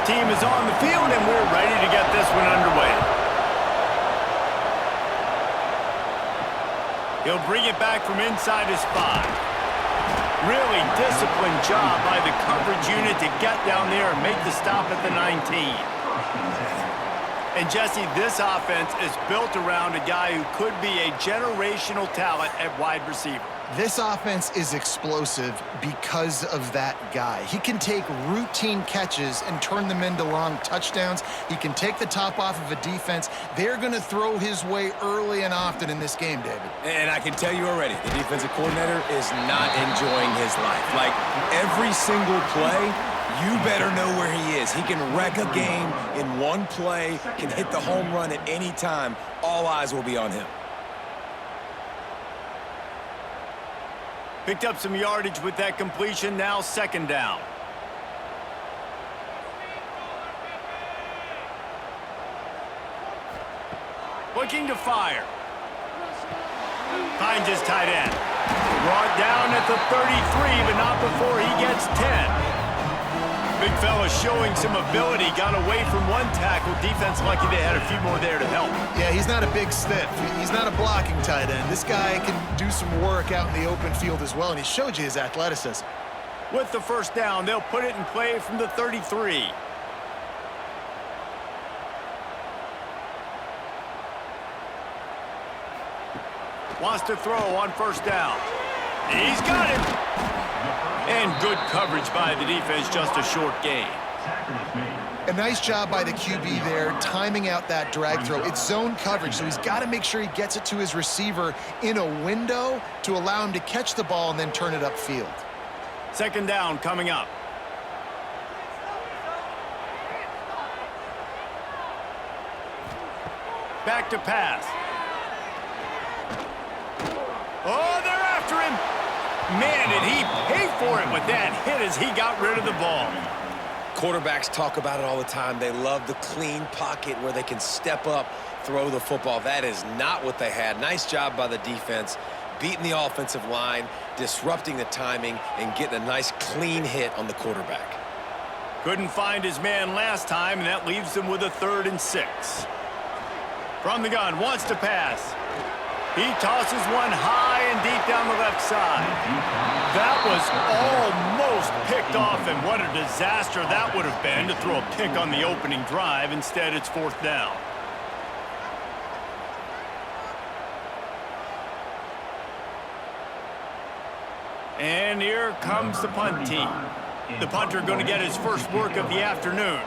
team is on the field, and we're ready to get this one underway. He'll bring it back from inside his 5. Really disciplined job by the coverage unit to get down there and make the stop at the 19. And Jesse, this offense is built around a guy who could be a generational talent at wide receiver. This offense is explosive because of that guy. He can take routine catches and turn them into long touchdowns. He can take the top off of a defense. They're going to throw his way early and often in this game, David. And I can tell you already, the defensive coordinator is not enjoying his life. Like, every single play, you better know where he is. He can wreck a game in one play, can hit the home run at any time. All eyes will be on him. Picked up some yardage with that completion, now 2nd down. Looking to fire. Finds his tight end. Brought down at the 33, but not before he gets 10. Big fella showing some ability, got away from one tackle. Defense lucky they had a few more there to help. Yeah, he's not a big stiff. He's not a blocking tight end. This guy can do some work out in the open field as well, and he showed you his athleticism. With the 1st down, they'll put it in play from the 33. Wants to throw on 1st down. He's got it. And good coverage by the defense, just a short gain. A nice job by the QB there, timing out that drag throw. It's zone coverage, so he's got to make sure he gets it to his receiver in a window to allow him to catch the ball and then turn it upfield. 2nd down coming up. Back to pass. Oh, they're after him. Man, did he pay for it with that hit as he got rid of the ball. Quarterbacks talk about it all the time. They love the clean pocket where they can step up, throw the football. That is not what they had. Nice job by the defense, beating the offensive line, disrupting the timing, and getting a nice clean hit on the quarterback. Couldn't find his man last time, and that leaves him with a 3rd and 6. From the gun, wants to pass. He tosses one high and deep down the left side. That was almost picked off, and what a disaster that would have been to throw a pick on the opening drive. Instead, it's 4th down. And here comes the punt team. The punter going to get his first work of the afternoon.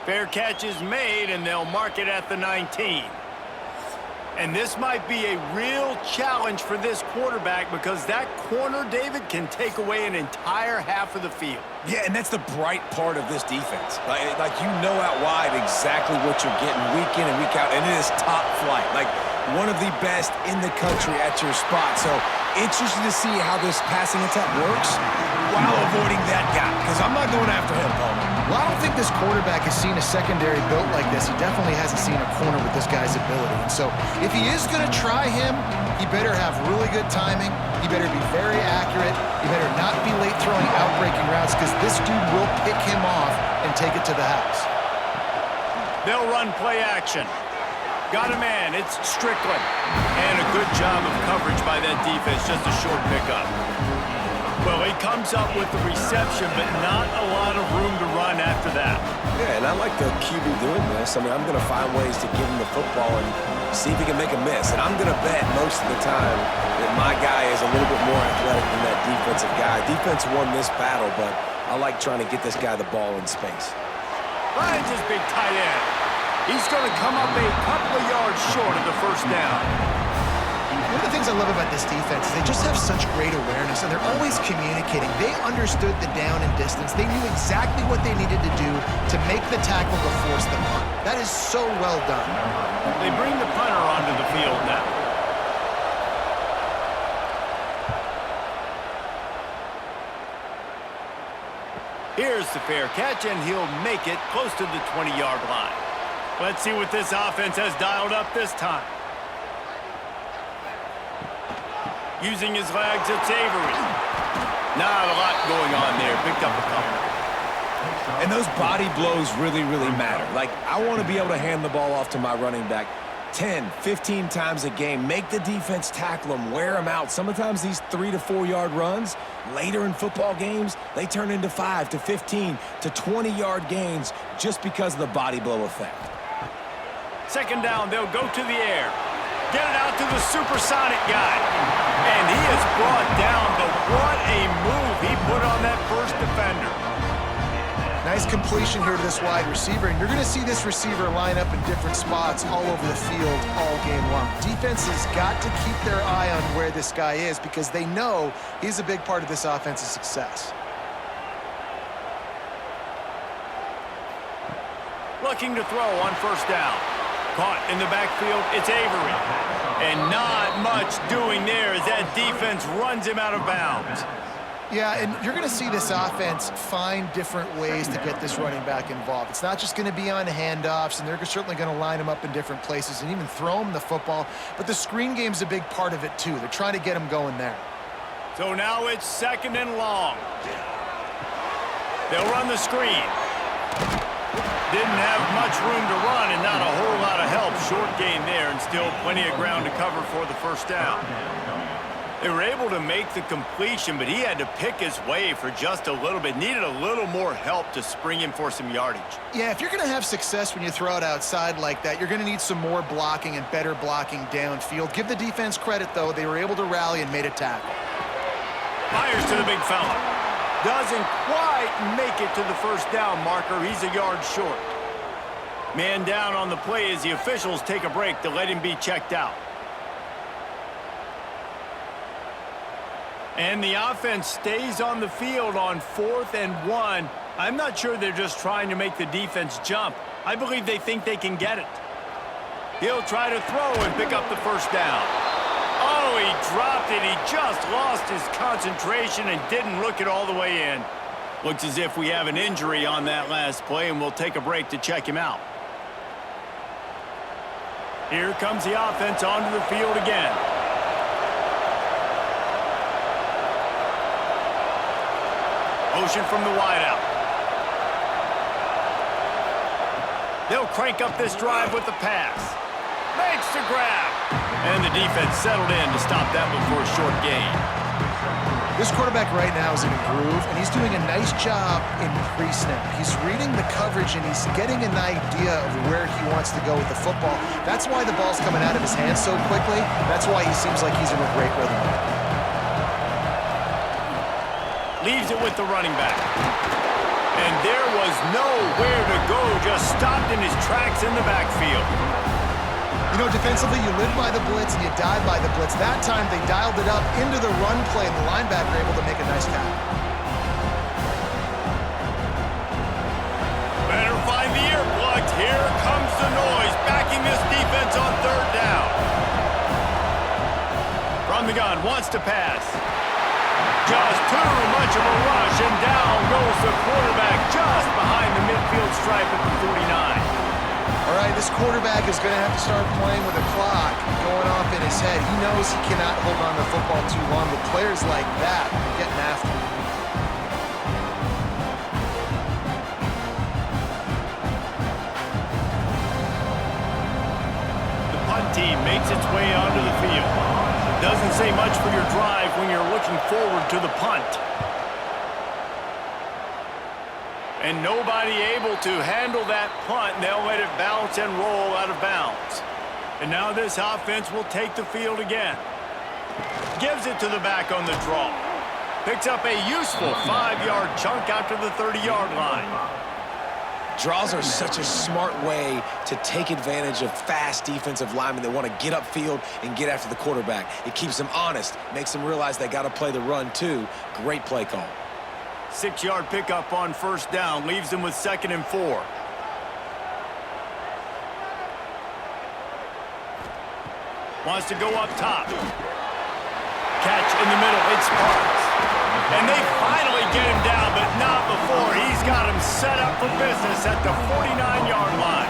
Fair catch is made, and they'll mark it at the 19. And this might be a real challenge for this quarterback because that corner, David, can take away an entire half of the field. Yeah, and that's the bright part of this defense. Like you know out wide exactly what you're getting week in and week out, and it is top flight. Like one of the best in the country at your spot. So interested to see how this passing attack works while avoiding that guy, because I'm not going after him, Paul. Well, I don't think this quarterback has seen a secondary built like this. He definitely hasn't seen a corner with this guy's ability. And so if he is going to try him, he better have really good timing. He better be very accurate. He better not be late throwing out-breaking routes because this dude will pick him off and take it to the house. They'll run play action. Got a man. It's Strickland. And a good job of coverage by that defense. Just a short pickup. Well, he comes up with the reception, but not a lot of room to run after that. Yeah, and I like the QB doing this. I mean, I'm going to find ways to give him the football and see if he can make a miss. And I'm going to bet most of the time that my guy is a little bit more athletic than that defensive guy. Defense won this battle, but I like trying to get this guy the ball in space. Finds his big tight end. He's going to come up a couple of yards short of the 1st down. One of the things I love about this defense is they just have such great awareness, and they're always communicating. They understood the down and distance. They knew exactly what they needed to do to make the tackle to force the punt. That is so well done. They bring the punter onto the field now. Here's the fair catch, and he'll make it close to the 20-yard line. Let's see what this offense has dialed up this time. Using his legs, it's Avery. Not a lot going on there. Picked up a couple. And those body blows really, really matter. Like, I want to be able to hand the ball off to my running back 10, 15 times a game. Make the defense tackle them, wear them out. Sometimes these 3 to 4 yard runs, later in football games, they turn into 5 to 15 to 20 yard gains just because of the body blow effect. Second down, they'll go to the air. Get it out to the supersonic guy. And he is brought down, but what a move he put on that first defender. Nice completion here to this wide receiver, and you're going to see this receiver line up in different spots all over the field all game long. Defense has got to keep their eye on where this guy is because they know he's a big part of this offense's success. Looking to throw on first down. Caught in the backfield, it's Avery. And not much doing there as that defense runs him out of bounds. Yeah, and you're going to see this offense find different ways to get this running back involved. It's not just going to be on handoffs, and they're certainly going to line him up in different places and even throw him the football. But the screen game's a big part of it, too. They're trying to get him going there. So now it's second and long. They'll run the screen. Didn't have much room to run and not a whole lot of help. Short gain there and still plenty of ground to cover for the first down. They were able to make the completion, but he had to pick his way for just a little bit. Needed a little more help to spring him for some yardage. Yeah, if you're going to have success when you throw it outside like that, you're going to need some more blocking and better blocking downfield. Give the defense credit, though. They were able to rally and made a tackle. Fires to the big fella. Doesn't quite make it to the first down marker. He's a yard short. Man down on the play as the officials take a break to let him be checked out. And the offense stays on the field on 4th and 1. I'm not sure they're just trying to make the defense jump. I believe they think they can get it. He'll try to throw and pick up the first down. Oh, he dropped it. He just lost his concentration and didn't look it all the way in. Looks as if we have an injury on that last play, and we'll take a break to check him out. Here comes the offense onto the field again. Motion from the wideout. They'll crank up this drive with the pass. Makes the grab. And the defense settled in to stop that one for a short gain. This quarterback right now is in a groove, and he's doing a nice job in pre-snap. He's reading the coverage, and he's getting an idea of where he wants to go with the football. That's why the ball's coming out of his hands so quickly. That's why he seems like he's in a great rhythm. Leaves it with the running back. And there was nowhere to go, just stopped in his tracks in the backfield. You know, defensively, you live by the blitz and you die by the blitz. That time, they dialed it up into the run play, and the linebacker able to make a nice tackle. Better find the earplugs. Here comes the noise, backing this defense on third down. From the gun, wants to pass. Just too much of a rush, and down goes the quarterback just behind the midfield stripe at the 49. All right, this quarterback is going to have to start playing with a clock going off in his head. He knows he cannot hold on to the football too long, but players like that are getting after him. The punt team makes its way onto the field. Doesn't say much for your drive when you're looking forward to the punt. And nobody able to handle that punt. They'll let it bounce and roll out of bounds. And now this offense will take the field again. Gives it to the back on the draw. Picks up a useful 5-yard chunk out to the 30-yard line. Draws are such a smart way to take advantage of fast defensive linemen that want to get upfield and get after the quarterback. It keeps them honest, makes them realize they got to play the run too. Great play call. 6-yard pickup on first down, leaves them with 2nd and 4. Wants to go up top. Catch in the middle, it's Parks. And they finally get him down, but not before. He's got him set up for business at the 49-yard line.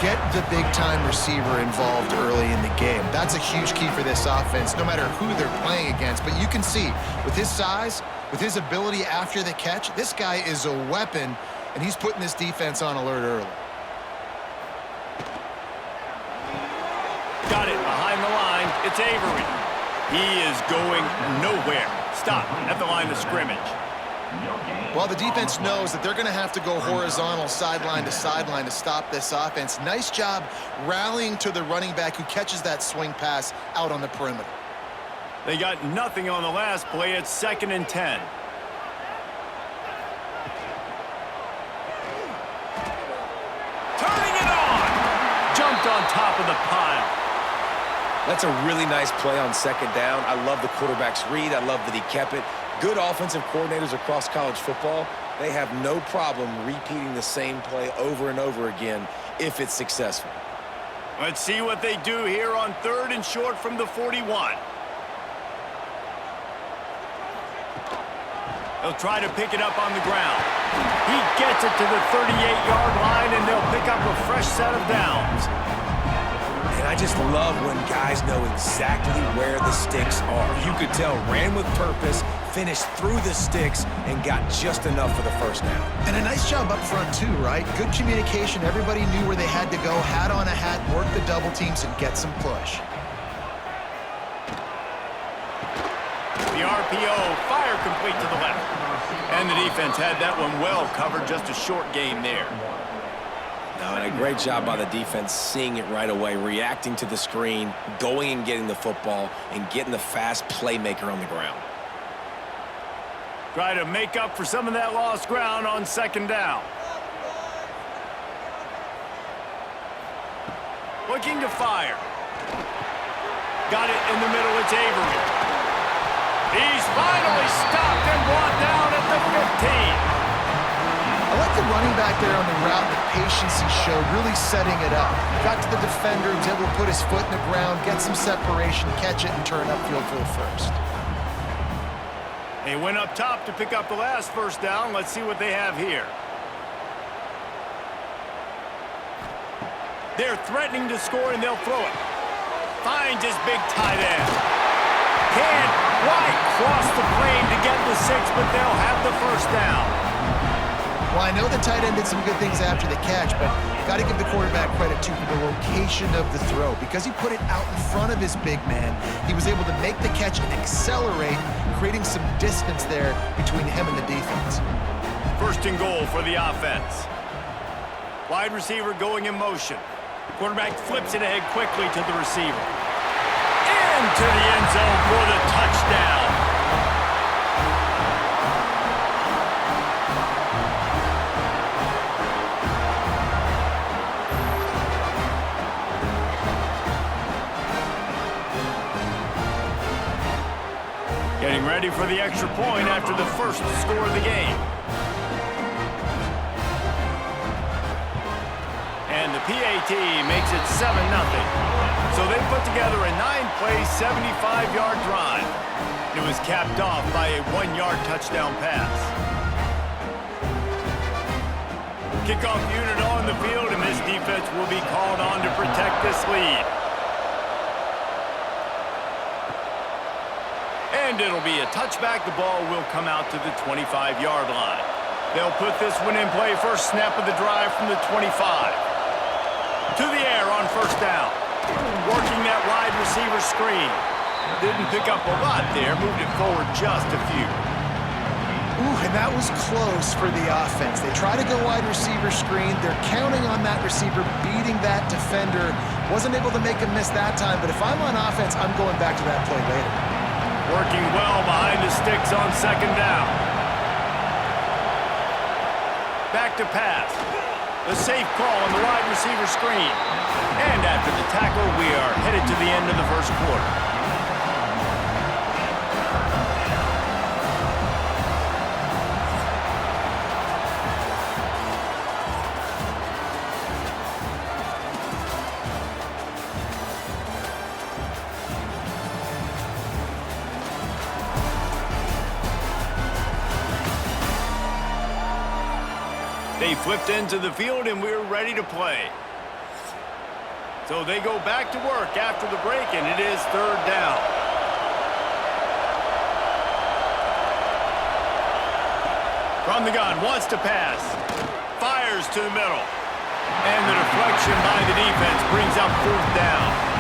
get the big-time receiver involved early in the game. That's a huge key for this offense, no matter who they're playing against. But you can see, with his size, with his ability after the catch, this guy is a weapon, and he's putting this defense on alert early. Got it behind the line. It's Avery. He is going nowhere. Stop at the line of scrimmage. Well, the defense knows that they're going to have to go horizontal sideline to stop this offense. Nice job rallying to the running back who catches that swing pass out on the perimeter. They got nothing on the last play. It's 2nd and 10. Turning it on. Jumped on top of the pile. That's a really nice play on 2nd down. I love the quarterback's read. I love that he kept it. Good offensive coordinators across college football, they have no problem repeating the same play over and over again if it's successful. Let's see what they do here on 3rd and short from the 41. They'll try to pick it up on the ground. He gets it to the 38-yard line, and they'll pick up a fresh set of downs. And I just love when guys know exactly where the sticks are. You could tell, ran with purpose, finished through the sticks, and got just enough for the first down. And a nice job up front too, right? Good communication. Everybody knew where they had to go, hat on a hat, work the double teams, and get some push. The RPO, fire complete to the left. And the defense had that one well covered, just a short gain there. No, and a great job by the defense seeing it right away, reacting to the screen, going and getting the football, and getting the fast playmaker on the ground. Try to make up for some of that lost ground on 2nd down. Looking to fire. Got it in the middle, it's Avery. He's finally stopped and brought down at the 15. I like the running back there on the route, the patience he showed, really setting it up. Got to the defender, was able to put his foot in the ground, get some separation, catch it, and turn upfield for the first. He went up top to pick up the last first down. Let's see what they have here. They're threatening to score, and they'll throw it. Finds his big tight end. Can't quite cross the plane to get the 6, but they'll have the first down. Well, I know the tight end did some good things after the catch, but got to give the quarterback credit, too, for the location of the throw. Because he put it out in front of his big man, he was able to make the catch and accelerate, creating some distance there between him and the defense. 1st and goal for the offense. Wide receiver going in motion. Quarterback flips it ahead quickly to the receiver. Into the end zone for the touchdown. Getting ready for the extra point after the first score of the game. And the PAT makes it 7-0. So they put together a 9-play, 75-yard drive. It was capped off by a 1-yard touchdown pass. Kickoff unit on the field, and this defense will be called on to protect this lead. And it'll be a touchback. The ball will come out to the 25-yard line. They'll put this one in play. First snap of the drive from the 25. To the air on 1st down. Working that wide receiver screen. Didn't pick up a lot there. Moved it forward just a few. Ooh, and that was close for the offense. They try to go wide receiver screen. They're counting on that receiver beating that defender. Wasn't able to make a miss that time, but if I'm on offense, I'm going back to that play later. Working well behind the sticks on 2nd down. Back to pass. The safe call on the wide receiver screen. And after the tackle, we are headed to the end of the first quarter. They flipped into the field, and we're ready to play. So they go back to work after the break, and it is third down. From the gun, wants to pass. Fires to the middle. And the deflection by the defense brings up fourth down.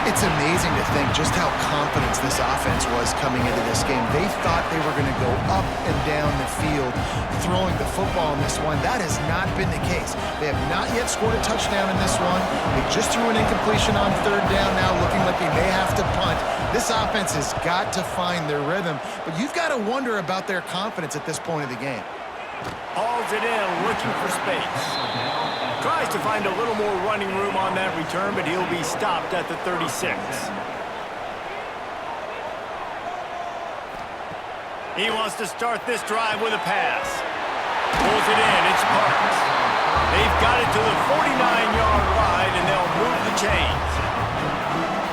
It's amazing to think just how confident this offense was coming into this game. They thought they were going to go up and down the field throwing the football in this one. That has not been the case. They have not yet scored a touchdown in this one. They just threw an incompletion on third down now, looking like they may have to punt. This offense has got to find their rhythm, but you've got to wonder about their confidence at this point of the game. Hauls it in, looking for space. Tries to find a little more running room on that return, but he'll be stopped at the 36. He wants to start this drive with a pass. Pulls it in, it's Parks. They've got it to the 49-yard line, and they'll move the chains.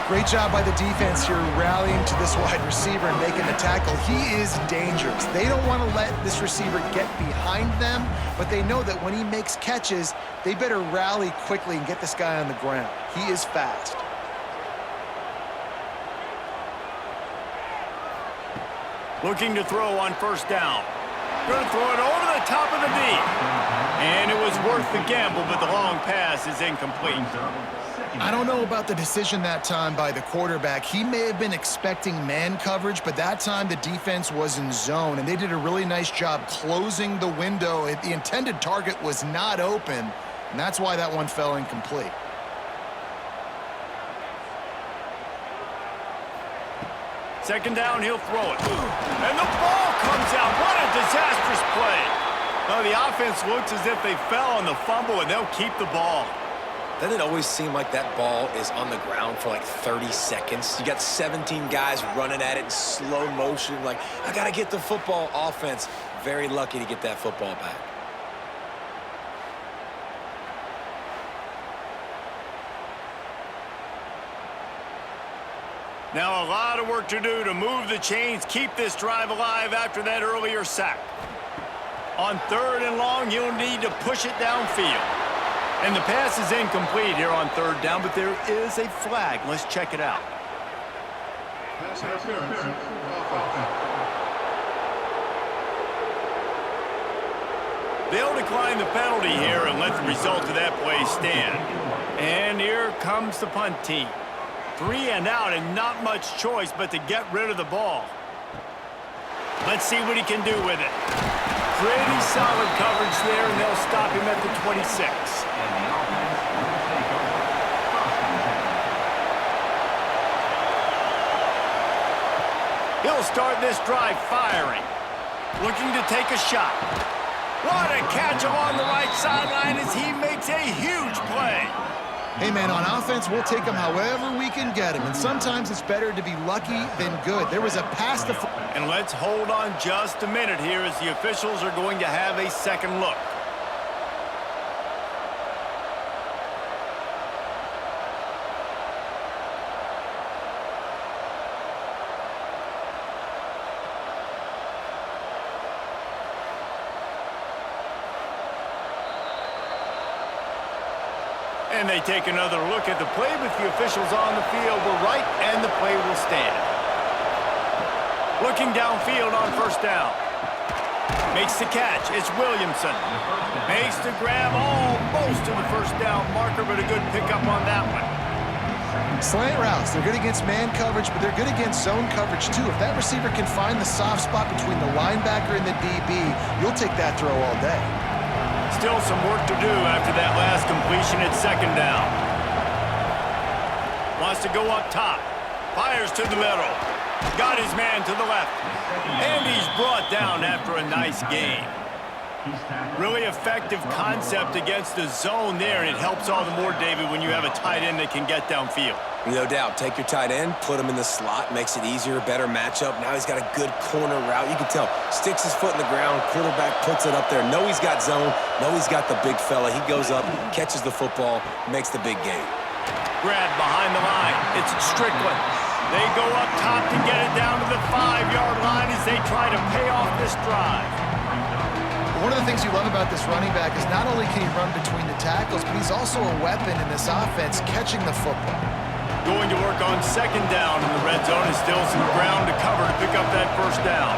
Great job by the defense here rallying to this wide receiver and making the tackle. He is dangerous. They don't want to let this receiver get behind them, but they know that when he makes catches, they better rally quickly and get this guy on the ground. He is fast. Looking to throw on first down. Going to throw it over the top of the deep. And it was worth the gamble, but the long pass is incomplete. I don't know about the decision that time by the quarterback. He may have been expecting man coverage, but that time the defense was in zone, and they did a really nice job closing the window. The intended target was not open, and that's why that one fell incomplete. Second down, he'll throw it. And the ball comes out. What a disastrous play. Well, the offense looks as if they fell on the fumble, and they'll keep the ball. Doesn't it always seem like that ball is on the ground for like 30 seconds? You got 17 guys running at it in slow motion. Like, I got to get the football. Offense, very lucky to get that football back. Now a lot of work to do to move the chains, keep this drive alive after that earlier sack. On third and long, you'll need to push it downfield. And the pass is incomplete here on third down, but there is a flag. Let's check it out. They'll decline the penalty here and let the result of that play stand. And here comes the punt team. 3 and out and not much choice but to get rid of the ball. Let's see what he can do with it. Pretty solid coverage there, and they'll stop him at the 26. He'll start this drive firing. Looking to take a shot. What a catch along the right sideline as he makes a huge play. Hey, man, on offense, we'll take them however we can get them. And sometimes it's better to be lucky than good. There was a pass to... And let's hold on just a minute here as the officials are going to have a second look. And they take another look at the play, but the officials on the field were right, and the play will stand. Looking downfield on first down. Makes the catch. It's Williamson. Makes the grab almost to the first down marker, but a good pickup on that one. Slant routes, they're good against man coverage, but they're good against zone coverage too. If that receiver can find the soft spot between the linebacker and the DB, you'll take that throw all day. Still some work to do after that last completion at second down. Wants to go up top. Fires to the middle. Got his man to the left. And he's brought down after a nice gain. Really effective concept against the zone there, and it helps all the more, David, when you have a tight end that can get downfield. No doubt. Take your tight end, put him in the slot, makes it easier, better matchup. Now he's got a good corner route. You can tell, sticks his foot in the ground, quarterback puts it up there. Know he's got zone, know he's got the big fella. He goes up, catches the football, makes the big game. Grab behind the line. It's Strickland. They go up top to get it down to the 5-yard line as they try to pay off this drive. One of the things you love about this running back is not only can he run between the tackles, but he's also a weapon in this offense catching the football. Going to work on second down in the red zone, and still some ground to cover to pick up that first down.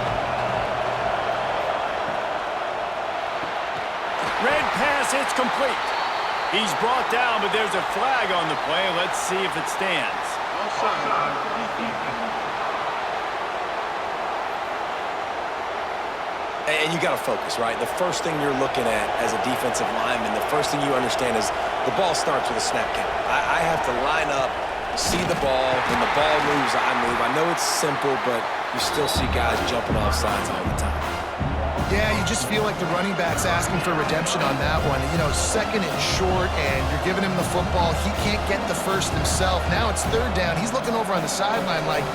Red pass, it's complete. He's brought down, but there's a flag on the play. Let's see if it stands. And you got to focus, right? The first thing you're looking at as a defensive lineman, the first thing you understand is the ball starts with a snap count. I have to line up, see the ball. When the ball moves, I move. I know it's simple, but you still see guys jumping off sides all the time. Yeah, you just feel like the running back's asking for redemption on that one. You know, second and short, and you're giving him the football. He can't get the first himself. Now it's third down. He's looking over on the sideline like,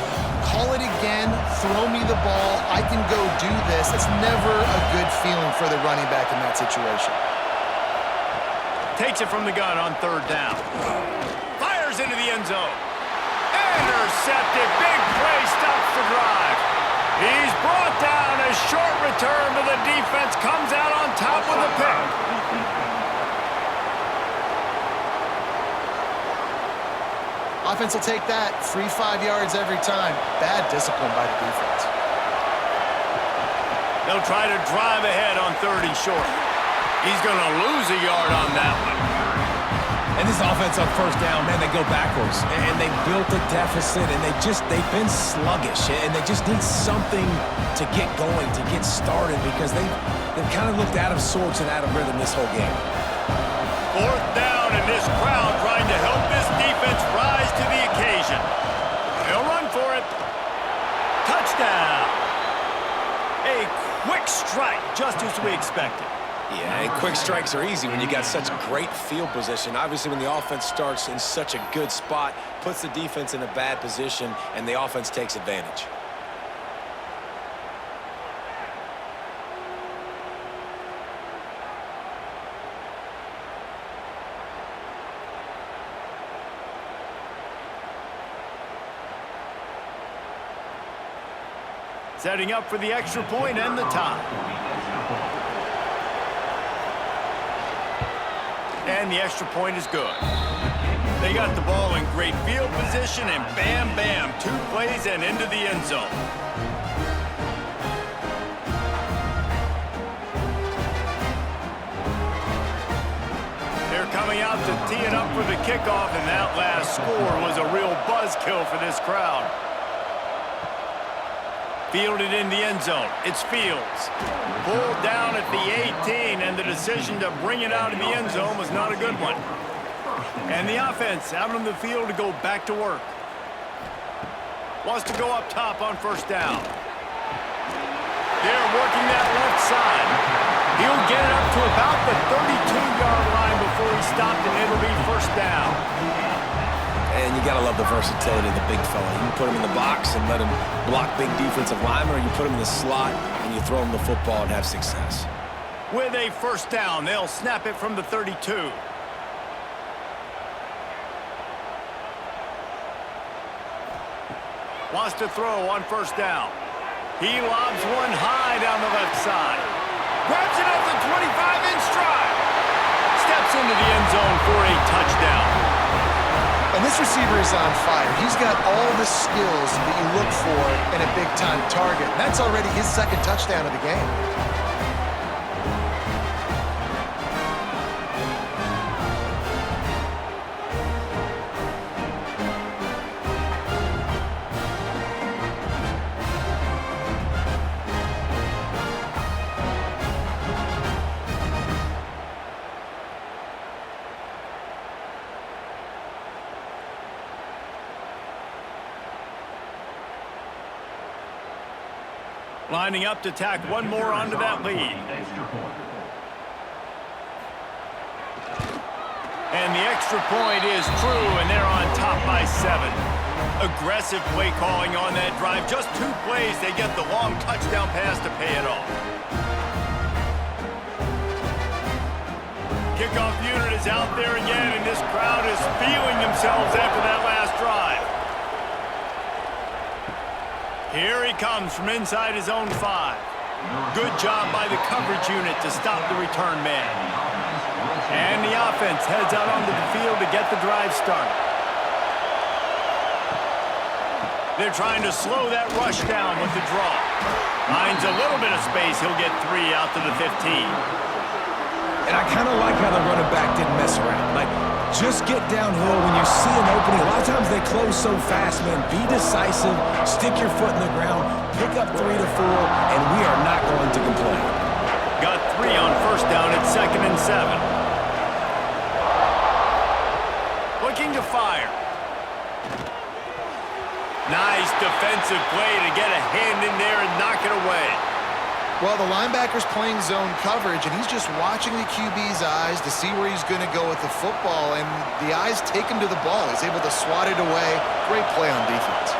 call it again, throw me the ball, I can go do this. It's never a good feeling for the running back in that situation. Takes it from the gun on third down. Fires into the end zone. Intercepted. Big play stops the drive. He's brought down. A short return to the defense. Comes out on top with a pick. Offense will take that. Free 5 yards every time. Bad discipline by the defense. They'll try to drive ahead on third and short. He's going to lose a yard on that one. And this offense on first down, man, they go backwards. And they built a deficit, and they've been sluggish. And they just need something to get going, to get started, because they've kind of looked out of sorts and out of rhythm this whole game. Fourth down, and this crowd trying to help this defense rise to the occasion. They'll run for it. Touchdown. A quick strike, just as we expected. Yeah, and quick strikes are easy when you got such great field position. Obviously, when the offense starts in such a good spot, puts the defense in a bad position, and the offense takes advantage. Setting up for the extra point and the tie. And the extra point is good. They got the ball in great field position, and bam, bam, 2 plays and into the end zone. They're coming out to tee it up for the kickoff, and that last score was a real buzzkill for this crowd. Fielded in the end zone. It's Fields. Pulled down at the 18, and the decision to bring it out of the end zone was not a good one. And the offense out on the field to go back to work. Wants to go up top on first down. They're working that left side. He'll get it up to about the 32-yard line before he stopped, and it'll be first down. And you got to love the versatility of the big fella. You can put him in the box and let him block big defensive linemen, or you put him in the slot and you throw him the football and have success. With a first down, they'll snap it from the 32. Wants to throw on first down. He lobs one high down the left side. Grabs it up the 25 in stride. Steps into the end zone for a touchdown. And this receiver is on fire. He's got all the skills that you look for in a big-time target. And that's already his second touchdown of the game. Lining up to tack one more onto that lead. And the extra point is true, and they're on top by 7. Aggressive play calling on that drive. Just 2 plays, they get the long touchdown pass to pay it off. Kickoff unit is out there again, and this crowd is feeling themselves after that last drive. Here he comes from inside his own 5. Good job by the coverage unit to stop the return man. And the offense heads out onto the field to get the drive started. They're trying to slow that rush down with the draw. Finds a little bit of space. He'll get 3 out to the 15. And I kind of like how the running back didn't mess around. Like, just get downhill when you see an opening. A lot of times they close so fast, man. Be decisive, stick your foot in the ground, pick up 3 to 4, and we are not going to complain. Got 3 on first down at 2nd and 7. Looking to fire. Nice defensive play to get a hand in there and knock it away. Well, the linebacker's playing zone coverage, and he's just watching the QB's eyes to see where he's going to go with the football, and the eyes take him to the ball. He's able to swat it away. Great play on defense.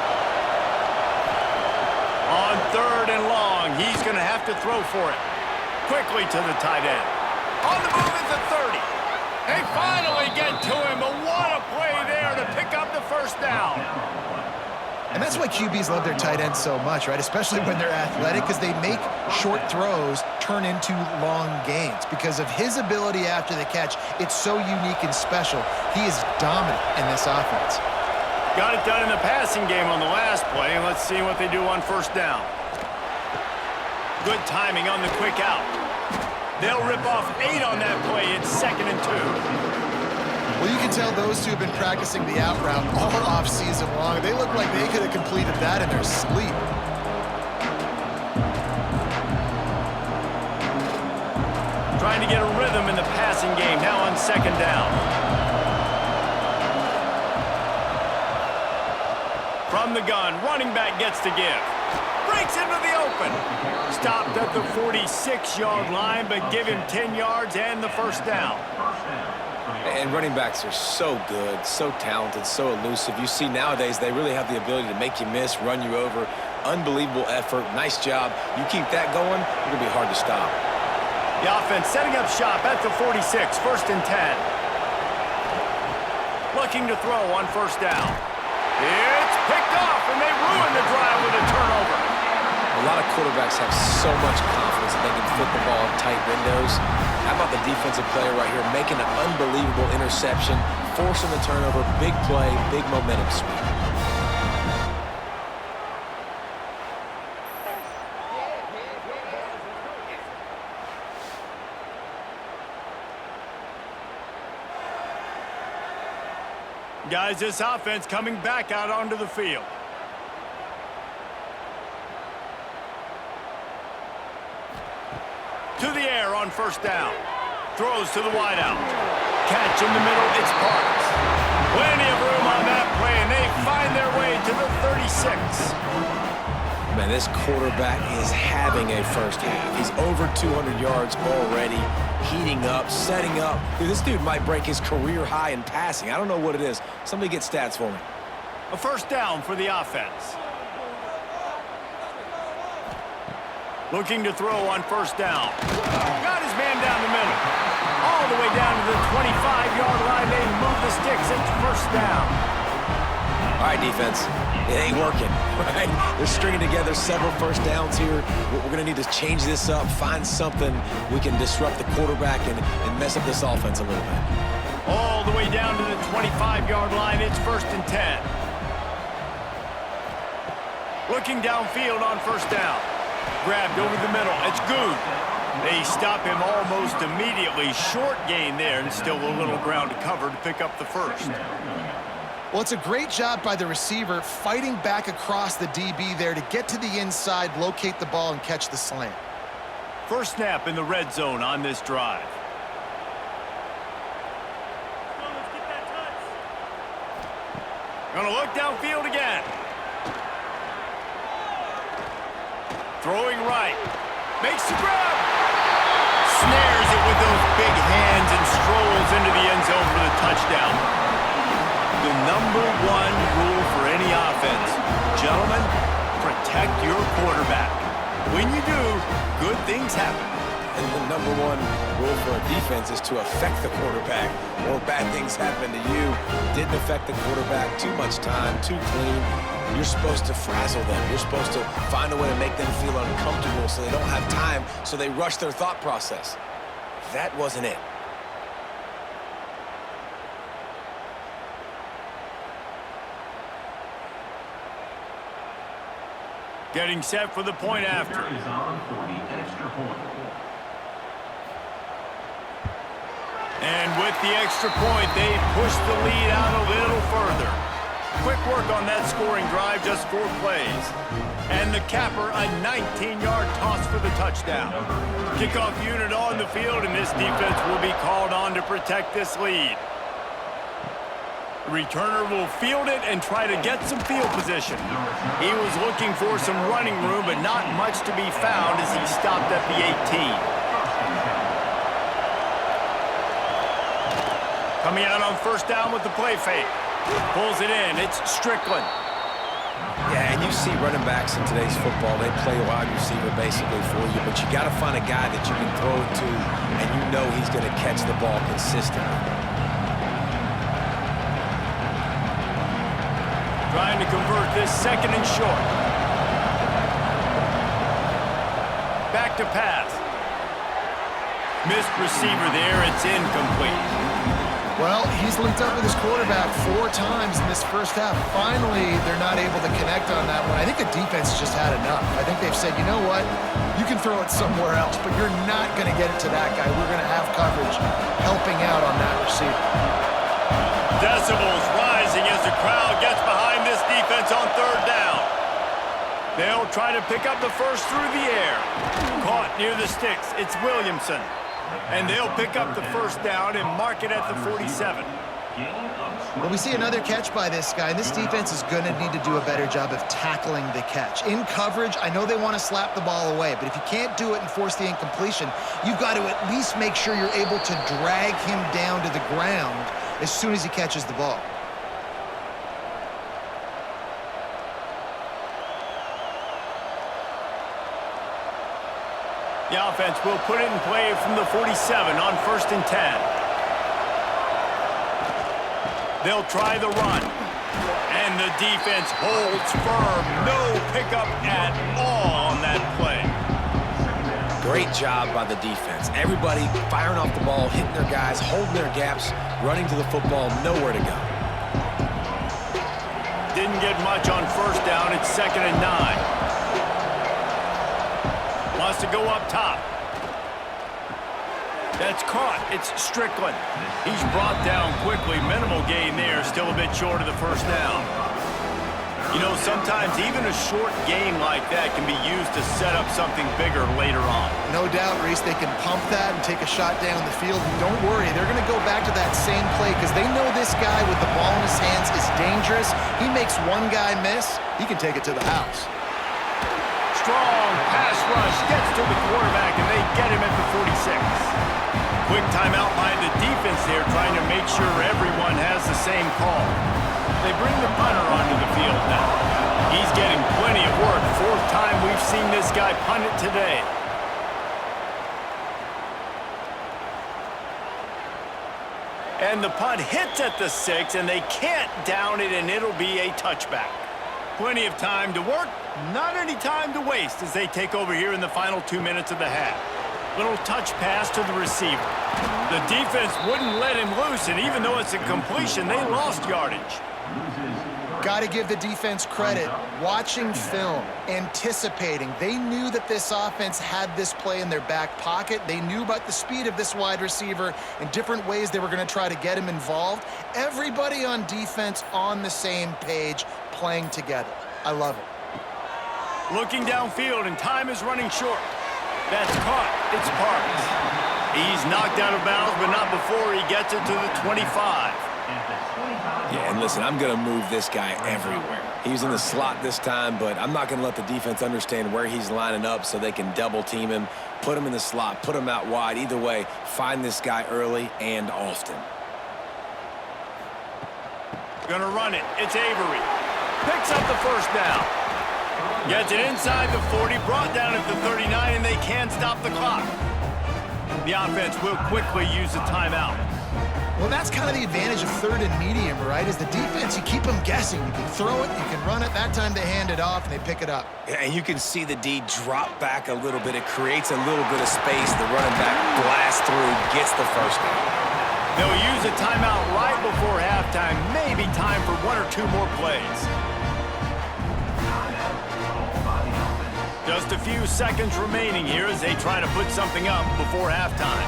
On 3rd and long, he's going to have to throw for it. Quickly to the tight end. On the move at the 30. They finally get to him, but what a play there to pick up the first down. And that's why QBs love their tight ends so much, right? Especially when they're athletic, because they make short throws turn into long gains. Because of his ability after the catch, it's so unique and special. He is dominant in this offense. Got it done in the passing game on the last play, and let's see what they do on first down. Good timing on the quick out. They'll rip off 8 on that play. It's 2nd and 2. Well, you can tell those two have been practicing the out route all off-season long. They look like they could have completed that in their sleep. Trying to get a rhythm in the passing game now on 2nd down. From the gun, running back gets to give. Breaks into the open. Stopped at the 46-yard line, but give him 10 yards and the first down. And running backs are so good, so talented, so elusive. You see nowadays they really have the ability to make you miss, run you over. Unbelievable effort. Nice job. You keep that going, it's going to be hard to stop. The offense setting up shop at the 46, 1st and 10. Looking to throw on first down. It's picked off, and they ruin the drive with a turnover. A lot of quarterbacks have so much confidence that they can fit the ball in tight windows. How about the defensive player right here making an unbelievable interception, forcing the turnover, big play, big momentum sweep. Guys, this offense coming back out onto the field. To the air on first down. Throws to the wideout. Catch in the middle, it's Parks. Plenty of room on that play, and they find their way to the 36. Man, this quarterback is having a first half. He's over 200 yards already, heating up, setting up. Dude, this dude might break his career high in passing. I don't know what it is. Somebody get stats for me. A first down for the offense. Looking to throw on first down. Got his man down the middle. All the way down to the 25-yard line. They move the sticks. It's first down. All right, defense. It ain't working, right? They're stringing together several first downs here. We're going to need to change this up, find something we can disrupt the quarterback and mess up this offense a little bit. All the way down to the 25-yard line. It's 1st and 10. Looking downfield on first down. Grabbed over the middle. It's Good. They stop him almost immediately. Short gain there, and still a little ground to cover to pick up the first. Well, it's a great job by the receiver fighting back across the DB there to get to the inside, locate the ball, and catch the slant. First snap in the red zone on this drive. Gonna look downfield again. Throwing right. Makes the grab. Snares it with those big hands and strolls into the end zone for the touchdown. The #1 rule for any offense. Gentlemen, protect your quarterback. When you do, good things happen. And the #1 rule for a defense is to affect the quarterback, or bad things happen to you. Didn't affect the quarterback. Too much time, too clean. You're supposed to frazzle them. You're supposed to find a way to make them feel uncomfortable so they don't have time, so they rush their thought process. That wasn't it. Getting set for the point after. And with the extra point, they push the lead out a little further. Quick work on that scoring drive, just 4 plays. And the capper, a 19-yard toss for the touchdown. Kickoff unit on the field, and this defense will be called on to protect this lead. The returner will field it and try to get some field position. He was looking for some running room, but not much to be found as he stopped at the 18. Coming out on first down with the play fake. Pulls it in. It's Strickland. Yeah, and you see running backs in today's football, they play a wide receiver basically for you, but you got to find a guy that you can throw it to, and you know he's going to catch the ball consistently. Trying to convert this second and short. Back to pass. Missed receiver there. It's incomplete. Well, he's linked up with his quarterback 4 times in this first half. Finally, they're not able to connect on that one. I think the defense just had enough. I think they've said, you know what? You can throw it somewhere else, but you're not going to get it to that guy. We're going to have coverage helping out on that receiver. Decibels rising as the crowd gets behind this defense on third down. They'll try to pick up the first through the air. Caught near the sticks. It's Williamson. And they'll pick up the first down and mark it at the 47. Well, we see another catch by this guy. This defense is going to need to do a better job of tackling the catch. In coverage, I know they want to slap the ball away, but if you can't do it and force the incompletion, you've got to at least make sure you're able to drag him down to the ground as soon as he catches the ball. The offense will put it in play from the 47 on first and 10. They'll try the run. And the defense holds firm. No pickup at all on that play. Great job by the defense. Everybody firing off the ball, hitting their guys, holding their gaps, running to the football, nowhere to go. Didn't get much on first down. It's second and 9. Wants to go up top. That's caught. It's Strickland. He's brought down quickly. Minimal gain there. Still a bit short of the first down. You know, sometimes even a short gain like that can be used to set up something bigger later on. No doubt, Reese, they can pump that and take a shot down the field. And don't worry, they're going to go back to that same play because they know this guy with the ball in his hands is dangerous. He makes one guy miss, he can take it to the house. Strong pass rush gets to the quarterback, and they get him at the 46. Quick timeout by the defense there, trying to make sure everyone has the same call. They bring the punter onto the field now. He's getting plenty of work. 4th time we've seen this guy punt it today. And the punt hits at the 6, and they can't down it, and it'll be a touchback. Plenty of time to work, not any time to waste as they take over here in the final 2 minutes of the half. Little touch pass to the receiver. The defense wouldn't let him loose, and even though it's a completion, they lost yardage. Got to give the defense credit. Watching film, anticipating. They knew that this offense had this play in their back pocket. They knew about the speed of this wide receiver and different ways they were going to try to get him involved. Everybody on defense on the same page, playing together. I love it. Looking downfield, and time is running short. That's caught. It's Parks. He's knocked out of bounds, but not before he gets it to the 25. Yeah, and listen, I'm going to move this guy everywhere. He's in the slot this time, but I'm not going to let the defense understand where he's lining up so they can double team him, put him in the slot, put him out wide. Either way, find this guy early and often. Gonna run it. It's Avery. Picks up the first down. Gets it inside the 40, brought down at the 39, and they can't stop the clock. The offense will quickly use a timeout. Well, that's kind of the advantage of third and medium, right? Is the defense, you keep them guessing. You can throw it, you can run it. That time they hand it off and they pick it up. Yeah, and you can see the D drop back a little bit. It creates a little bit of space. The running back blasts through, gets the first down. They'll use a timeout right before halftime. Maybe time for 1 or 2 more plays. Just a few seconds remaining here as they try to put something up before halftime.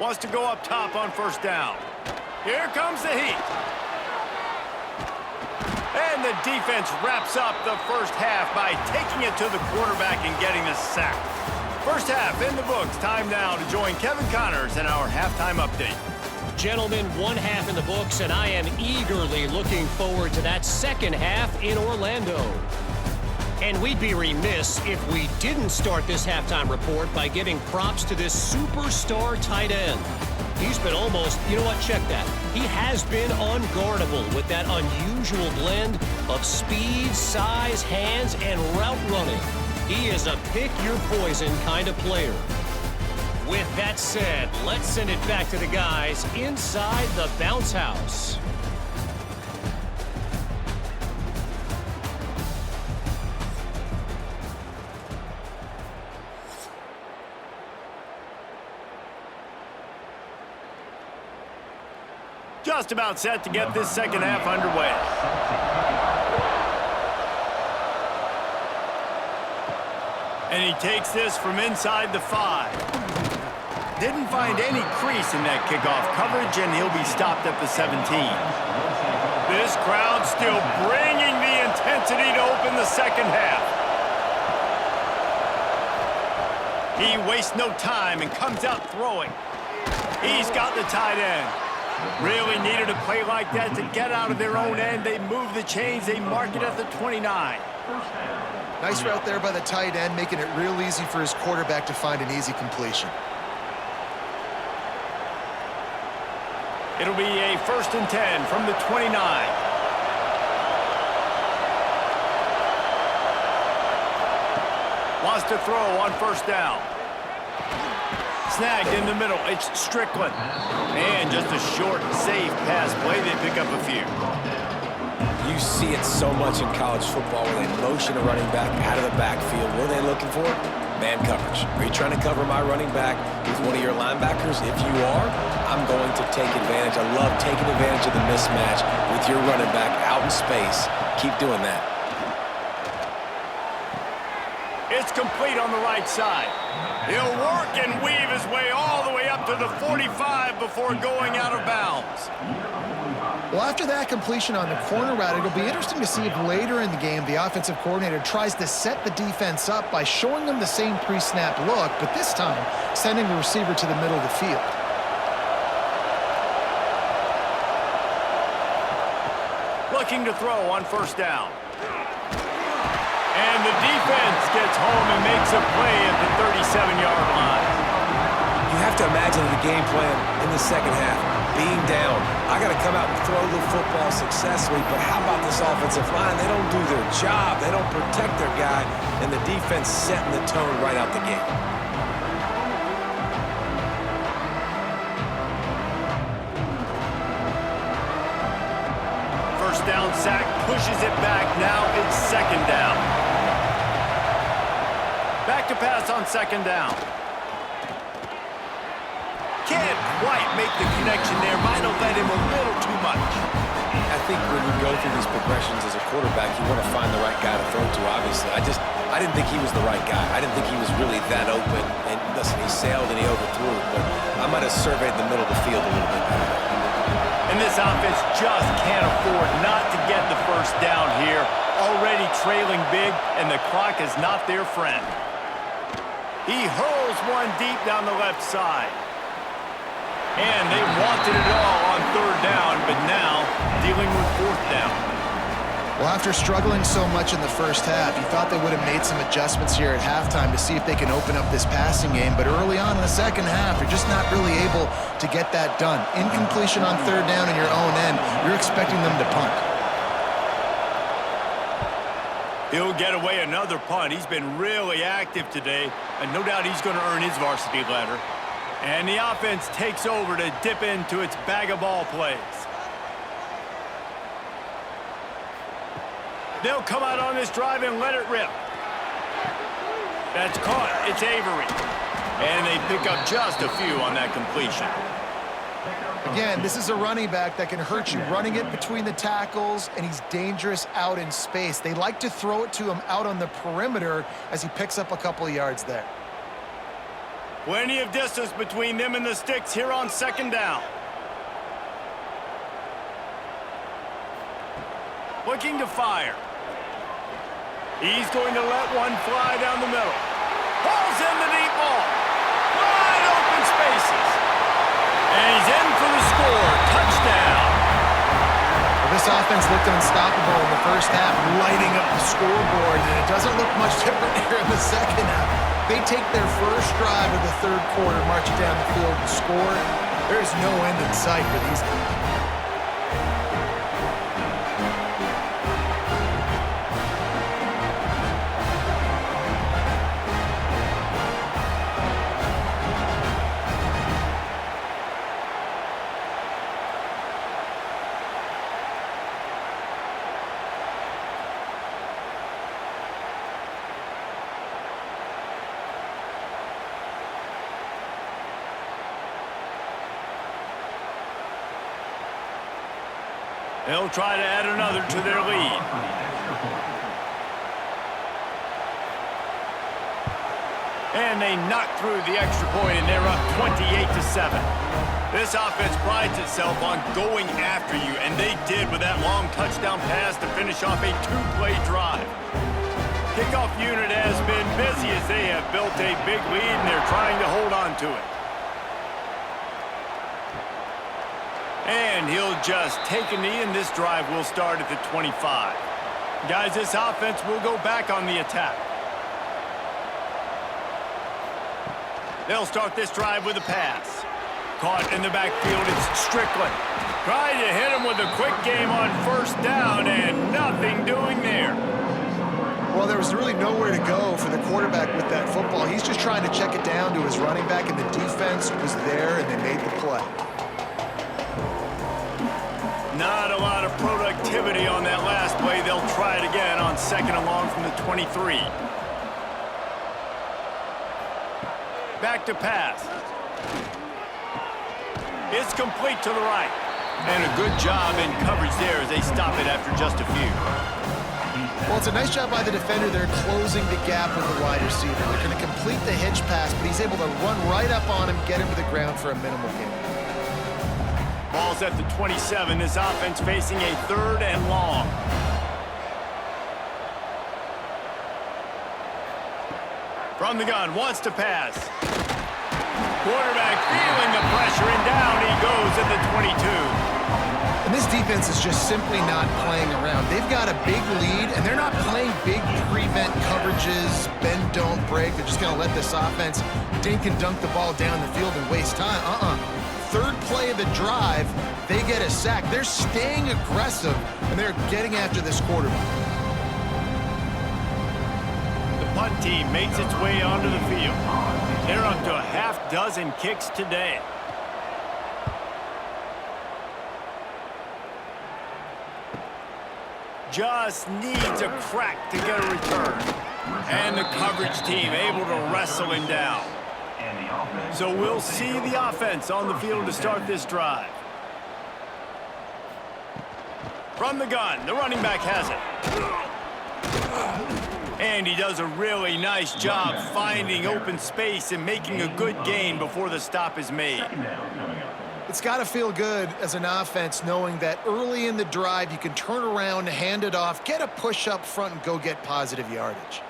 Wants to go up top on first down. Here comes the heat. And the defense wraps up the first half by taking it to the quarterback and getting the sack. First half in the books. Time now to join Kevin Connors in our halftime update. Gentlemen, one half in the books, and I am eagerly looking forward to that second half in Orlando. And we'd be remiss if we didn't start this halftime report by giving props to this superstar tight end. He's been almost, you know what, check that. He has been unguardable with that unusual blend of speed, size, hands, and route running. He is a pick-your-poison kind of player. With that said, let's send it back to the guys inside the bounce house. Just about set to get this second half underway. And he takes this from inside the 5. Didn't find any crease in that kickoff coverage, and he'll be stopped at the 17. This crowd still bringing the intensity to open the second half. He wastes no time and comes out throwing. He's got the tight end. Really needed a play like that to get out of their own end. They move the chains. They mark it at the 29. Nice route there by the tight end, making it real easy for his quarterback to find an easy completion. It'll be a 1st and 10 from the 29. Wants to throw on first down. Snagged in the middle. It's Strickland. And just a short, safe pass play. They pick up a few. You see it so much in college football where they motion a running back out of the backfield. What are they looking for? Man coverage. Are you trying to cover my running back with one of your linebackers? If you are, I'm going to take advantage. I love taking advantage of the mismatch with your running back out in space. Keep doing that. It's complete on the right side. He'll work and weave his way all the way up to the 45 before going out of bounds. Well, after that completion on the corner route, it'll be interesting to see if later in the game the offensive coordinator tries to set the defense up by showing them the same pre-snap look, but this time sending the receiver to the middle of the field. Looking to throw on first down. And the defense gets home and makes a play at the 37-yard line. You have to imagine the game plan in the second half. Being down, I got to come out and throw the football successfully, but how about this offensive line? They don't do their job. They don't protect their guy, and the defense setting the tone right out the gate. First down sack, pushes it back. Now it's second down. Back to pass on second down. Can't quite make the connection there. Might have led him a little too much. I think when you go through these progressions as a quarterback, you want to find the right guy to throw to, obviously. I didn't think he was the right guy. I didn't think he was really that open. And listen, he sailed and he overthrew it, but I might have surveyed the middle of the field a little bit better. And this offense just can't afford not to get the first down here. Already trailing big, and the clock is not their friend. He hurls one deep down the left side. And they wanted it all on third down, but now dealing with fourth down. Well, after struggling so much in the first half, you thought they would have made some adjustments here at halftime to see if they can open up this passing game. But early on in the second half, you're just not really able to get that done. Incompletion on third down in your own end, you're expecting them to punt. He'll get away another punt. He's been really active today, and no doubt he's going to earn his varsity letter. And the offense takes over to dip into its bag of ball plays. They'll come out on this drive and let it rip. That's caught. It's Avery. And they pick up just a few on that completion. Again, this is a running back that can hurt you running it between the tackles, and he's dangerous out in space. They like to throw it to him out on the perimeter as he picks up a couple of yards there. Plenty of distance between them and the sticks here on second down. Looking to fire. He's going to let one fly down the middle. Pulls in the deep ball. Wide open spaces. And he's in for the score. Touchdown. Well, this offense looked unstoppable in the first half, lighting up the scoreboard, and it doesn't look much different here in the second half. They take their first drive of the third quarter, march it down the field and score. There's no end in sight for these guys. They'll try to add another to their lead. And they knock through the extra point, and they're up 28-7. This offense prides itself on going after you, and they did with that long touchdown pass to finish off a two-play drive. Kickoff unit has been busy as they have built a big lead, and they're trying to hold on to it. And he'll just take a knee, and this drive will start at the 25. Guys, this offense will go back on the attack. They'll start this drive with a pass. Caught in the backfield, it's Strickland. Trying to hit him with a quick game on first down, and nothing doing there. Well, there was really nowhere to go for the quarterback with that football. He's just trying to check it down to his running back, and the defense was there, and they made the play. Not a lot of productivity on that last play. They'll try it again on second and long from the 23. Back to pass. It's complete to the right. And a good job in coverage there as they stop it after just a few. Well, it's a nice job by the defender. They're closing the gap with the wide receiver. They're going to complete the hitch pass, but he's able to run right up on him, get him to the ground for a minimal gain. Ball's at the 27. This offense facing a third and long. From the gun, wants to pass. Quarterback feeling the pressure, and down he goes at the 22. And this defense is just simply not playing around. They've got a big lead, and they're not playing big prevent coverages, bend, don't break. They're just going to let this offense dink and dunk the ball down the field and waste time. Third play of the drive, they get a sack. They're staying aggressive, and they're getting after this quarterback. The punt team makes its way onto the field. They're up to a half dozen kicks today. Just needs a crack to get a return. And the coverage team able to wrestle him down. So we'll see the offense on the field to start this drive. From the gun, the running back has it. And he does a really nice job finding open space and making a good gain before the stop is made. It's got to feel good as an offense knowing that early in the drive you can turn around, hand it off, get a push up front, and go get positive yardage.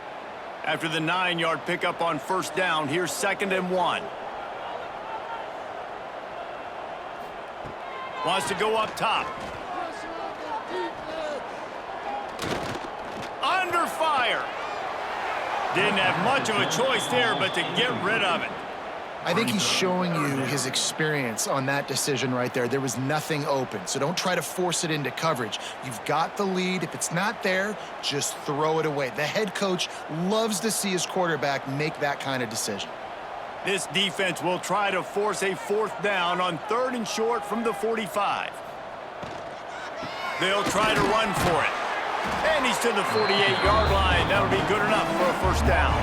After the 9-yard pickup on first down, here's 2nd and 1. Wants to go up top. Under fire. Didn't have much of a choice there, but to get rid of it. I think he's showing you his experience on that decision right there. There was nothing open, so don't try to force it into coverage. You've got the lead. If it's not there, just throw it away. The head coach loves to see his quarterback make that kind of decision. This defense will try to force a 4th down on 3rd and short from the 45. They'll try to run for it. And he's to the 48-yard line. That'll be good enough for a 1st down.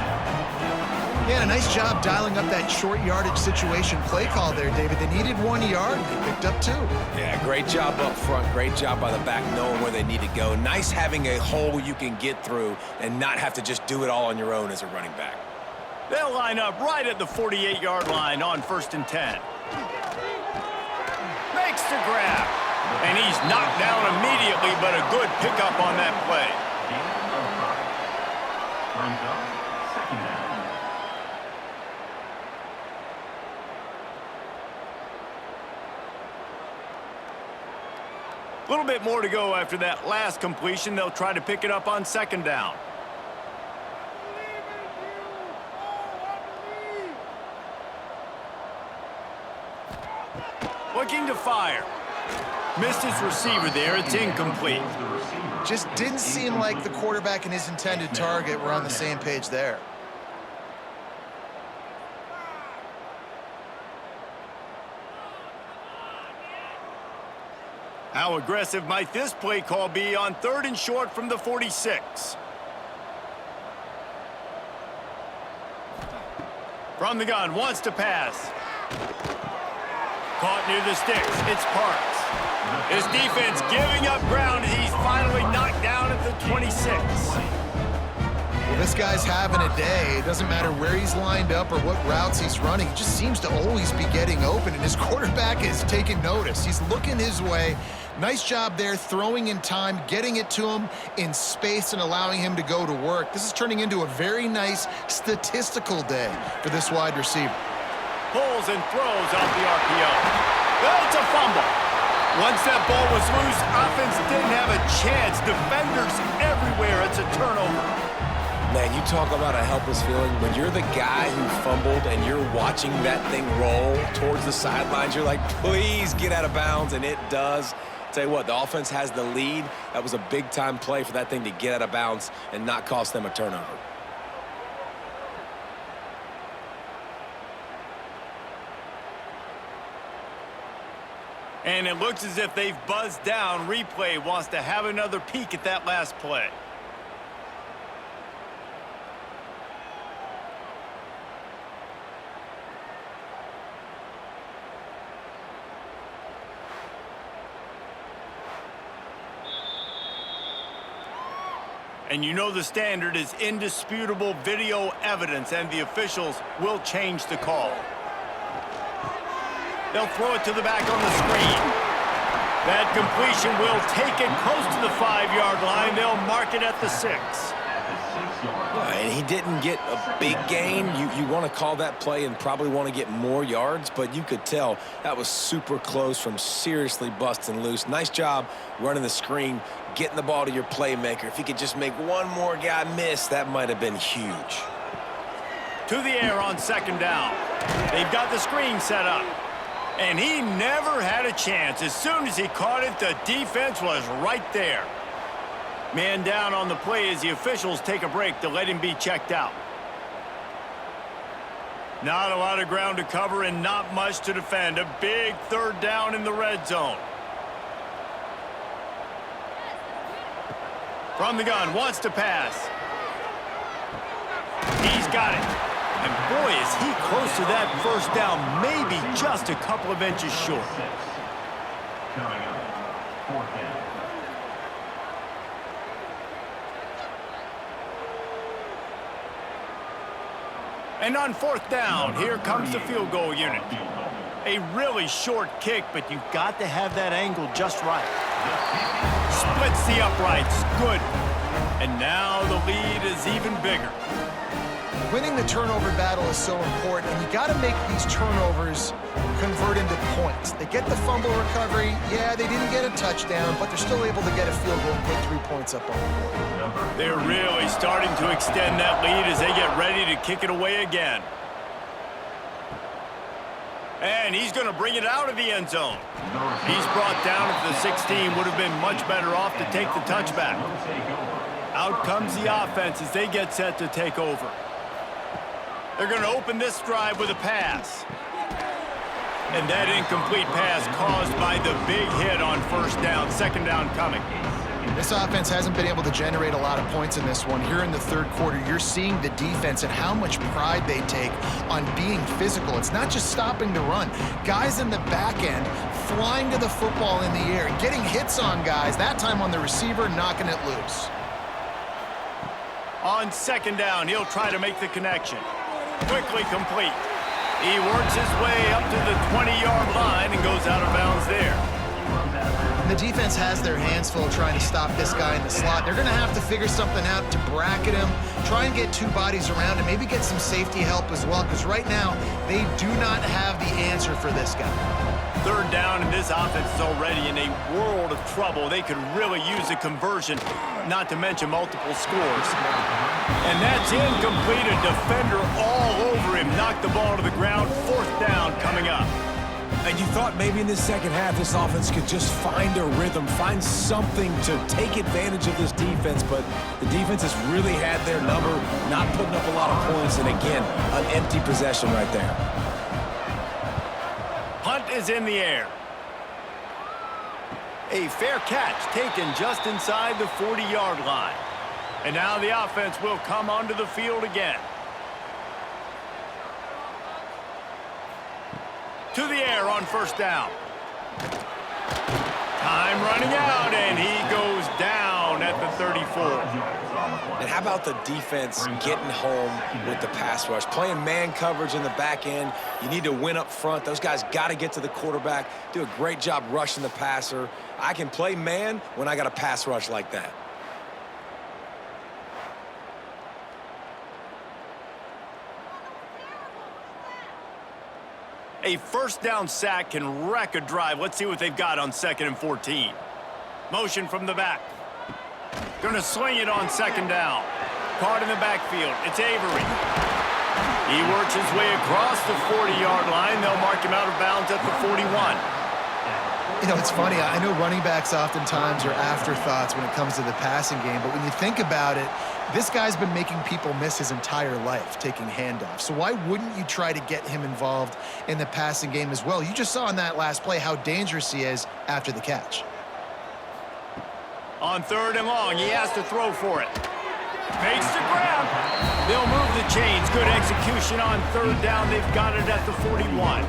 Yeah, a nice job dialing up that short yardage situation play call there, David. They needed 1 yard, and they picked up 2. Yeah, great job up front. Great job by the back knowing where they need to go. Nice having a hole you can get through and not have to just do it all on your own as a running back. They'll line up right at the 48-yard line on 1st and 10. Makes the grab. And he's knocked down immediately, but a good pickup on that play. A little bit more to go after that last completion. They'll try to pick it up on 2nd down. Looking to fire. Missed his receiver there. It's incomplete. Just didn't seem like the quarterback and his intended target were on the same page there. How aggressive might this play call be on 3rd and short from the 46? From the gun, wants to pass. Caught near the sticks. It's Parks. His defense giving up ground as he's finally knocked down at the 26. Well, this guy's having a day. It doesn't matter where he's lined up or what routes he's running. He just seems to always be getting open, and his quarterback is taking notice. He's looking his way. Nice job there, throwing in time, getting it to him in space and allowing him to go to work. This is turning into a very nice statistical day for this wide receiver. Pulls and throws off the RPO. That's a fumble. Once that ball was loose, offense didn't have a chance. Defenders everywhere. It's a turnover. Man, you talk about a helpless feeling. When you're the guy who fumbled and you're watching that thing roll towards the sidelines, you're like, please get out of bounds, and it does. Tell you what, the offense has the lead. That was a big-time play for that thing to get out of bounds and not cost them a turnover. And it looks as if they've buzzed down. Replay wants to have another peek at that last play. And you know the standard is indisputable video evidence, and the officials will change the call. They'll throw it to the back on the screen. That completion will take it close to the 5-yard line. They'll mark it at the 6. And he didn't get a big gain. You want to call that play and probably want to get more yards, but you could tell that was super close from seriously busting loose. Nice job running the screen, getting the ball to your playmaker. If he could just make one more guy miss, that might have been huge. To the air on 2nd down. They've got the screen set up. And he never had a chance. As soon as he caught it, the defense was right there. Man down on the play as the officials take a break to let him be checked out. Not a lot of ground to cover and not much to defend. A big 3rd down in the red zone. From the gun, wants to pass. He's got it. And boy, is he close to that 1st down, maybe just a couple of inches short. Coming up, 4th down. And on 4th down, here comes the field goal unit. A really short kick, but you've got to have that angle just right. Splits the uprights, good. And now the lead is even bigger. Winning the turnover battle is so important, and you got to make these turnovers convert into points. They get the fumble recovery. Yeah, they didn't get a touchdown, but they're still able to get a field goal and put 3 points up on the board. They're really starting to extend that lead as they get ready to kick it away again. And he's going to bring it out of the end zone. He's brought down at the 16. Would have been much better off to take the touchback. Out comes the offense as they get set to take over. They're going to open this drive with a pass. And that incomplete pass caused by the big hit on first down. Second down coming. This offense hasn't been able to generate a lot of points in this one. Here in the third quarter, you're seeing the defense and how much pride they take on being physical. It's not just stopping to run. Guys in the back end flying to the football in the air, getting hits on guys, that time on the receiver, knocking it loose. On second down, he'll try to make the connection. Quickly complete. He works his way up to the 20-yard line and goes out of bounds there. The defense has their hands full trying to stop this guy in the slot. They're going to have to figure something out to bracket him, try and get two bodies around him, maybe get some safety help as well, because right now they do not have the answer for this guy. Third down, and this offense is already in a world of trouble. They could really use a conversion, not to mention multiple scores. And that's incomplete. A defender all over him. Knocked the ball to the ground. Fourth down coming up. And you thought maybe in the second half this offense could just find a rhythm, find something to take advantage of this defense, but the defense has really had their number, not putting up a lot of points, and again, an empty possession right there. Punt is in the air. A fair catch taken just inside the 40-yard line. And now the offense will come onto the field again. To the air on first down. Time running out, and he goes down at the 34. And how about the defense getting home with the pass rush? Playing man coverage in the back end. You need to win up front. Those guys got to get to the quarterback, do a great job rushing the passer. I can play man when I got a pass rush like that. A first down sack can wreck a drive. Let's see what they've got on 2nd and 14. Motion from the back. Gonna swing it on second down. Caught in the backfield. It's Avery. He works his way across the 40-yard line. They'll mark him out of bounds at the 41. You know, it's funny. I know running backs oftentimes are afterthoughts when it comes to the passing game, but when you think about it, this guy's been making people miss his entire life taking handoffs. So why wouldn't you try to get him involved in the passing game as well? You just saw in that last play how dangerous he is after the catch. On 3rd and long, he has to throw for it. Makes the grab. They'll move the chains. Good execution on 3rd down. They've got it at the 41.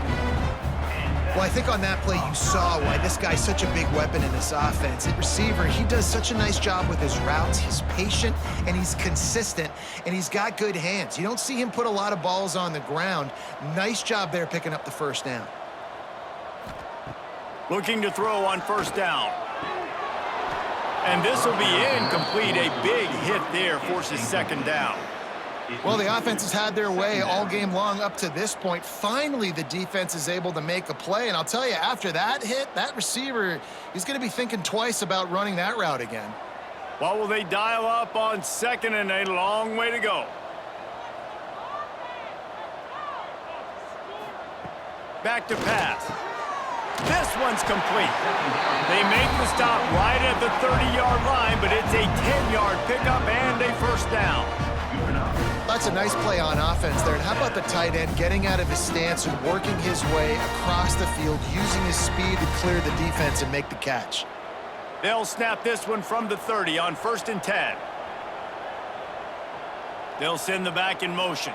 Well, I think on that play you saw why this guy's such a big weapon in this offense. At receiver, he does such a nice job with his routes. He's patient, and he's consistent, and he's got good hands. You don't see him put a lot of balls on the ground. Nice job there picking up the first down. Looking to throw on first down. And this will be incomplete. A big hit there forces second down. Well, the offense has had their way all game long up to this point. Finally, the defense is able to make a play. And I'll tell you, after that hit, that receiver, he's going to be thinking twice about running that route again. Well, will they dial up on 2nd and a long way to go? Back to pass. This one's complete. They make the stop right at the 30-yard line, but it's a 10-yard pickup and a first down. That's a nice play on offense there. And how about the tight end getting out of his stance and working his way across the field, using his speed to clear the defense and make the catch? They'll snap this one from the 30 on 1st and 10. They'll send the back in motion.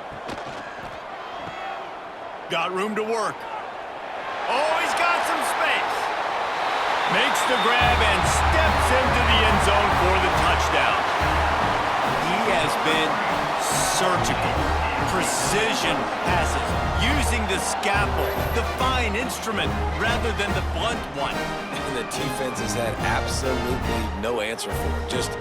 Got room to work. Oh, he's got some space. Makes the grab and steps into the end zone for the touchdown. He has been surgical, precision passes, using the scalpel, the fine instrument, rather than the blunt one. And the defense has had absolutely no answer for it. Just,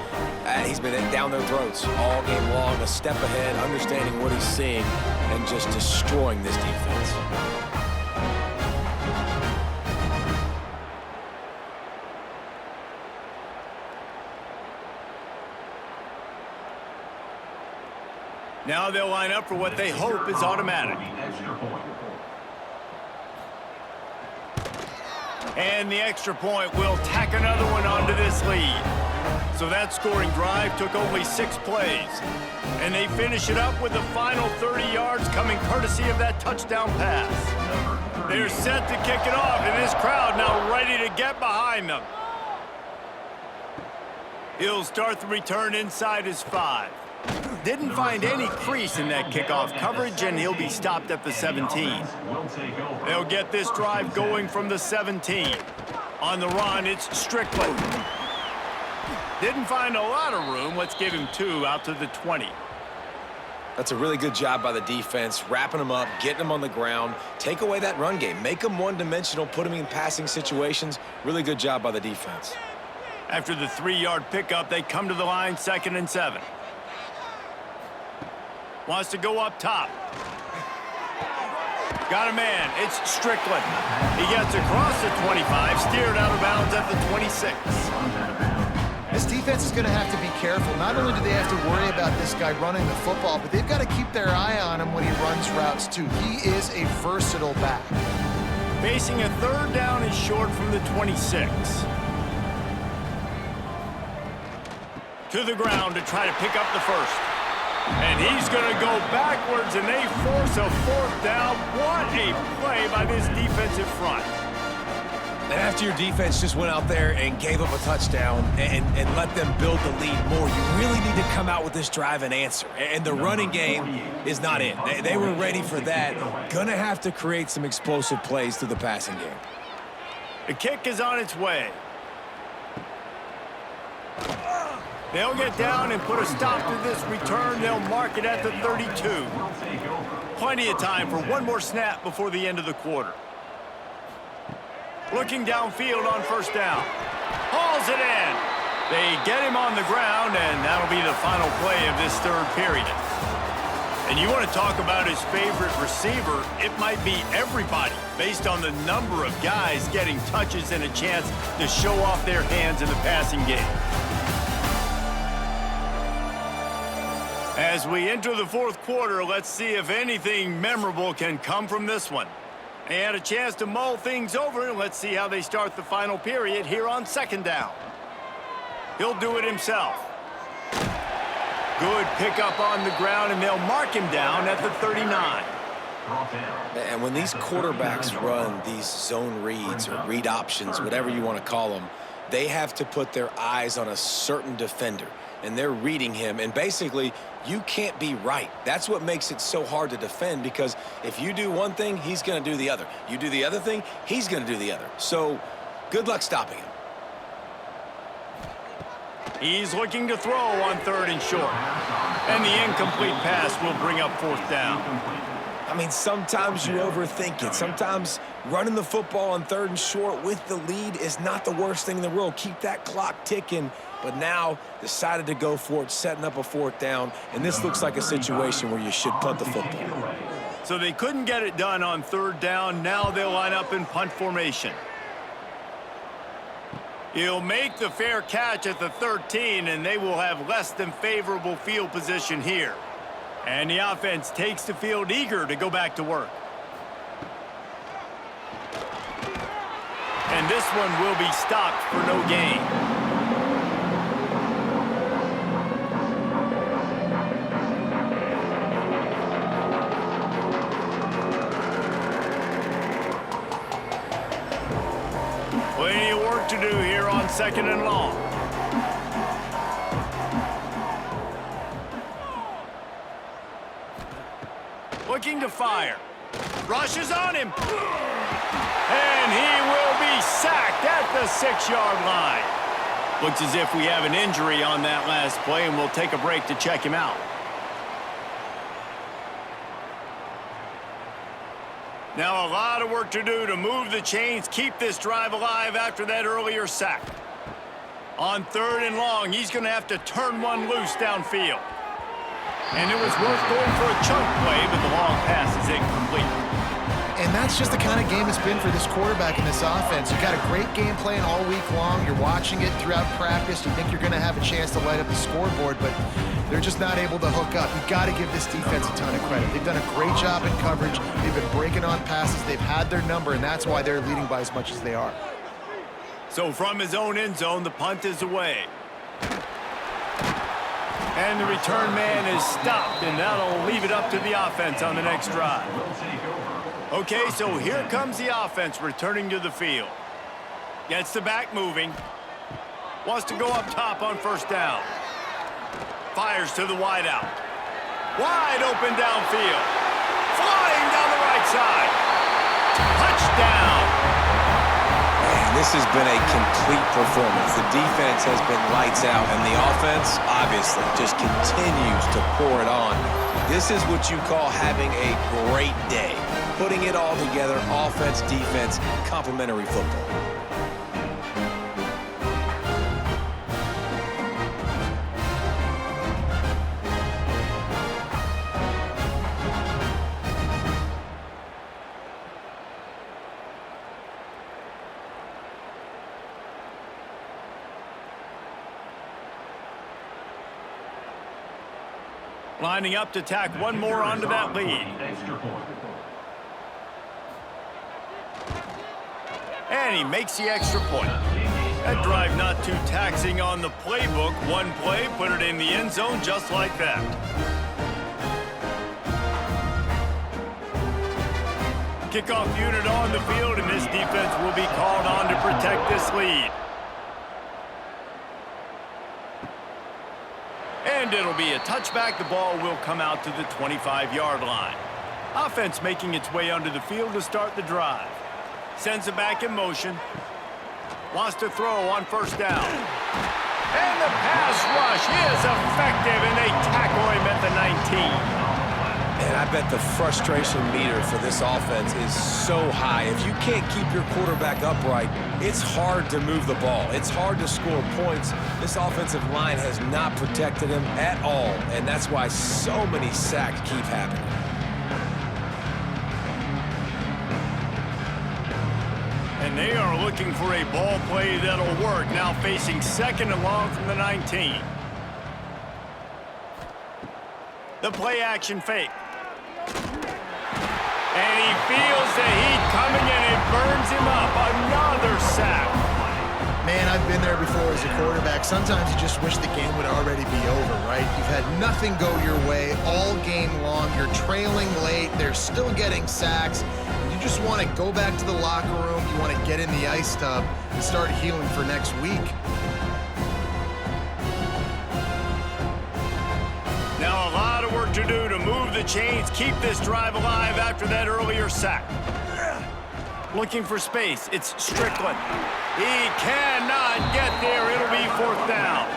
he's been down their throats all game long, a step ahead, understanding what he's seeing, and just destroying this defense. Now they'll line up for what they hope is automatic. And the extra point will tack another one onto this lead. So that scoring drive took only 6 plays. And they finish it up with the final 30 yards coming courtesy of that touchdown pass. They're set to kick it off, and this crowd now ready to get behind them. He'll start the return inside his 5. Didn't find any crease in that kickoff coverage, and he'll be stopped at the 17. They'll get this drive going from the 17. On the run, it's Strickland. Didn't find a lot of room. Let's give him 2 out to the 20. That's a really good job by the defense, wrapping them up, getting them on the ground, take away that run game, make them one-dimensional, put them in passing situations. Really good job by the defense. After the 3-yard pickup, they come to the line, 2nd and 7. Wants to go up top. Got a man. It's Strickland. He gets across the 25, steered out of bounds at the 26. This defense is going to have to be careful. Not only do they have to worry about this guy running the football, but they've got to keep their eye on him when he runs routes, too. He is a versatile back. Facing a 3rd down and short from the 26. To the ground to try to pick up the first. And he's going to go backwards, and they force a 4th down. What a play by this defensive front. And after your defense just went out there and gave up a touchdown and let them build the lead more, you really need to come out with this drive and answer. And the running game is not it. They were ready for that. Gonna have to create some explosive plays through the passing game. The kick is on its way. They'll get down and put a stop to this return. They'll mark it at the 32. Plenty of time for one more snap before the end of the quarter. Looking downfield on 1st down. Hauls it in. They get him on the ground, and that'll be the final play of this 3rd period. And you want to talk about his favorite receiver, it might be everybody, based on the number of guys getting touches and a chance to show off their hands in the passing game. As we enter the 4th quarter, let's see if anything memorable can come from this one. They had a chance to mull things over, and let's see how they start the final period here on 2nd down. He'll do it himself. Good pickup on the ground, and they'll mark him down at the 39. And when these quarterbacks run these zone reads or read options, whatever you want to call them, they have to put their eyes on a certain defender. And they're reading him, and basically, you can't be right. That's what makes it so hard to defend, because if you do one thing, he's going to do the other. You do the other thing, he's going to do the other. So, good luck stopping him. He's looking to throw on 3rd and short. And the incomplete pass will bring up 4th down. I mean, sometimes you overthink it. Sometimes running the football on 3rd and short with the lead is not the worst thing in the world. Keep that clock ticking. But now decided to go for it, setting up a 4th down. And this looks like a situation where you should punt the football. So they couldn't get it done on 3rd down. Now they'll line up in punt formation. He'll make the fair catch at the 13, and they will have less than favorable field position here. And the offense takes the field eager to go back to work. And this one will be stopped for no gain. Plenty of work to do here on 2nd and long. Looking to fire. Rushes on him. And he will be sacked at the 6-yard line. Looks as if we have an injury on that last play, and we'll take a break to check him out. Now a lot of work to do to move the chains, keep this drive alive after that earlier sack. On 3rd and long, he's going to have to turn one loose downfield. And it was worth going for a chunk play, but the long pass is incomplete. And that's just the kind of game it's been for this quarterback in this offense. You've got a great game plan all week long. You're watching it throughout practice. You think you're going to have a chance to light up the scoreboard, but they're just not able to hook up. You've got to give this defense a ton of credit. They've done a great job in coverage. They've been breaking on passes. They've had their number, and that's why they're leading by as much as they are. So from his own end zone, the punt is away. And the return man is stopped, and that'll leave it up to the offense on the next drive. Okay, so here comes the offense returning to the field. Gets the back moving. Wants to go up top on first down. Fires to the wideout. Wide open downfield. Flying down the right side. Touchdown. Man, this has been a complete performance. The defense has been lights out, and the offense, obviously, just continues to pour it on. This is what you call having a great day. Putting it all together, offense, defense, complementary football. Lining up to tack one more onto that lead. Extra point. And he makes the extra point. That drive not too taxing on the playbook. One play, put it in the end zone just like that. Kickoff unit on the field, and this defense will be called on to protect this lead. And it'll be a touchback. The ball will come out to the 25-yard line. Offense making its way onto the field to start the drive. Sends it back in motion. Wants to throw on first down. And the pass rush is effective, and they tackle him at the 19. And I bet the frustration meter for this offense is so high. If you can't keep your quarterback upright, it's hard to move the ball. It's hard to score points. This offensive line has not protected him at all, and that's why so many sacks keep happening. And they are looking for a ball play that'll work. Now facing second and long from the 19. The play action fake. And he feels the heat coming and it burns him up. Another sack. Man, I've been there before as a quarterback. Sometimes you just wish the game would already be over, right? You've had nothing go your way all game long. You're trailing late. They're still getting sacks. You just want to go back to the locker room. You want to get in the ice tub and start healing for next week. Now a lot of work to do to move the chains, keep this drive alive after that earlier sack. Looking for space. It's Strickland. He cannot get there. It'll be fourth down.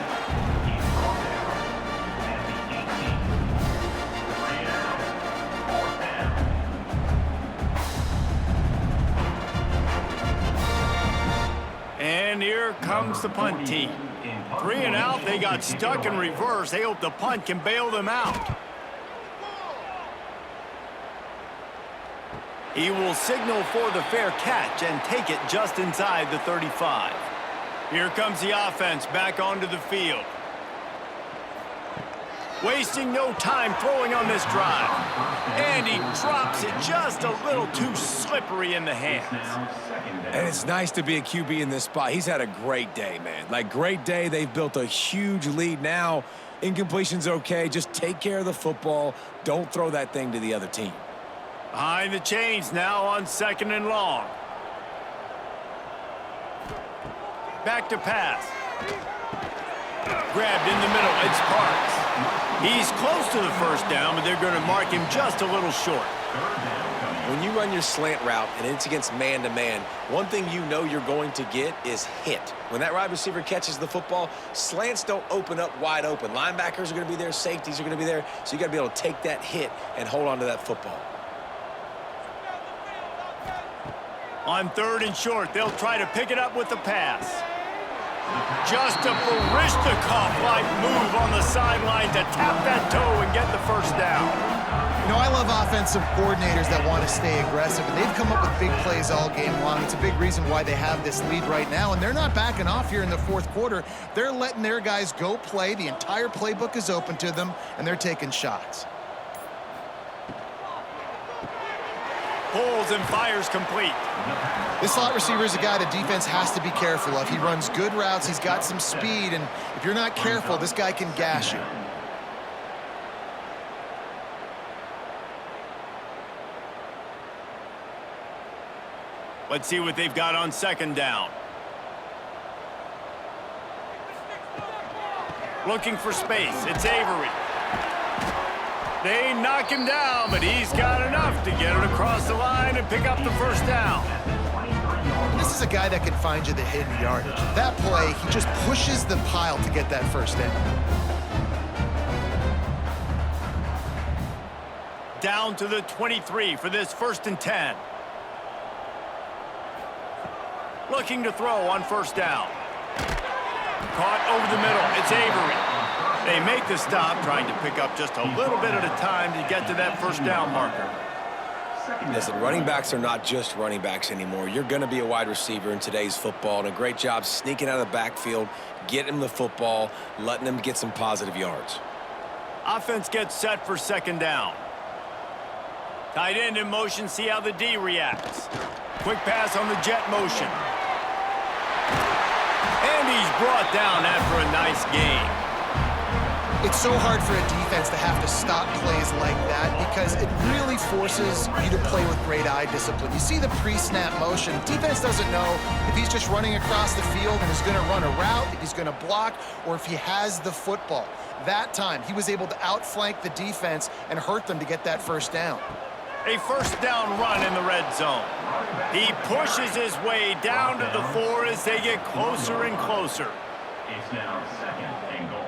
And here comes the punt team. 3 and out, they got stuck in reverse. They hope the punt can bail them out. He will signal for the fair catch and take it just inside the 35. Here comes the offense back onto the field. Wasting no time throwing on this drive. And he drops it just a little too slippery in the hands. And it's nice to be a QB in this spot. He's had a great day, man. Like, great day. They've built a huge lead now. Incompletion's okay. Just take care of the football. Don't throw that thing to the other team. Behind the chains now on second and long. Back to pass. Grabbed in the middle. It's Parks. He's close to the first down, but they're going to mark him just a little short. When you run your slant route and it's against man-to-man, one thing you know you're going to get is hit. When that wide receiver catches the football, slants don't open up wide open. Linebackers are going to be there, safeties are going to be there, so you got to be able to take that hit and hold on to that football. On third and short, they'll try to pick it up with the pass. Just a Barishnikov-like move on the sideline to tap that toe and get the first down. You know, I love offensive coordinators that want to stay aggressive, and they've come up with big plays all game long. It's a big reason why they have this lead right now, and they're not backing off here in the fourth quarter. They're letting their guys go play. The entire playbook is open to them, and they're taking shots. Pulls and fires complete. This slot receiver is a guy the defense has to be careful of. He runs good routes. He's got some speed, and if you're not careful, this guy can gash you. Let's see what they've got on second down. Looking for space. It's Avery. They knock him down, but he's got enough to get it across the line and pick up the first down. This is a guy that can find you the hidden yardage. That play, he just pushes the pile to get that first down. Down to the 23 for this 1st and 10. Looking to throw on first down. Caught over the middle. It's Avery. They make the stop, trying to pick up just a little bit at a time to get to that first down marker. Listen, running backs are not just running backs anymore. You're going to be a wide receiver in today's football, and a great job sneaking out of the backfield, getting him the football, letting him get some positive yards. Offense gets set for second down. Tight end in motion, see how the D reacts. Quick pass on the jet motion. And he's brought down after a nice game. It's so hard for a defense to have to stop plays like that because it really forces you to play with great eye discipline. You see the pre-snap motion. Defense doesn't know if he's just running across the field and is going to run a route, if he's going to block, or if he has the football. That time, he was able to outflank the defense and hurt them to get that first down. A first down run in the red zone. He pushes his way down to the 4 as they get closer and closer. It's now 2nd and goal.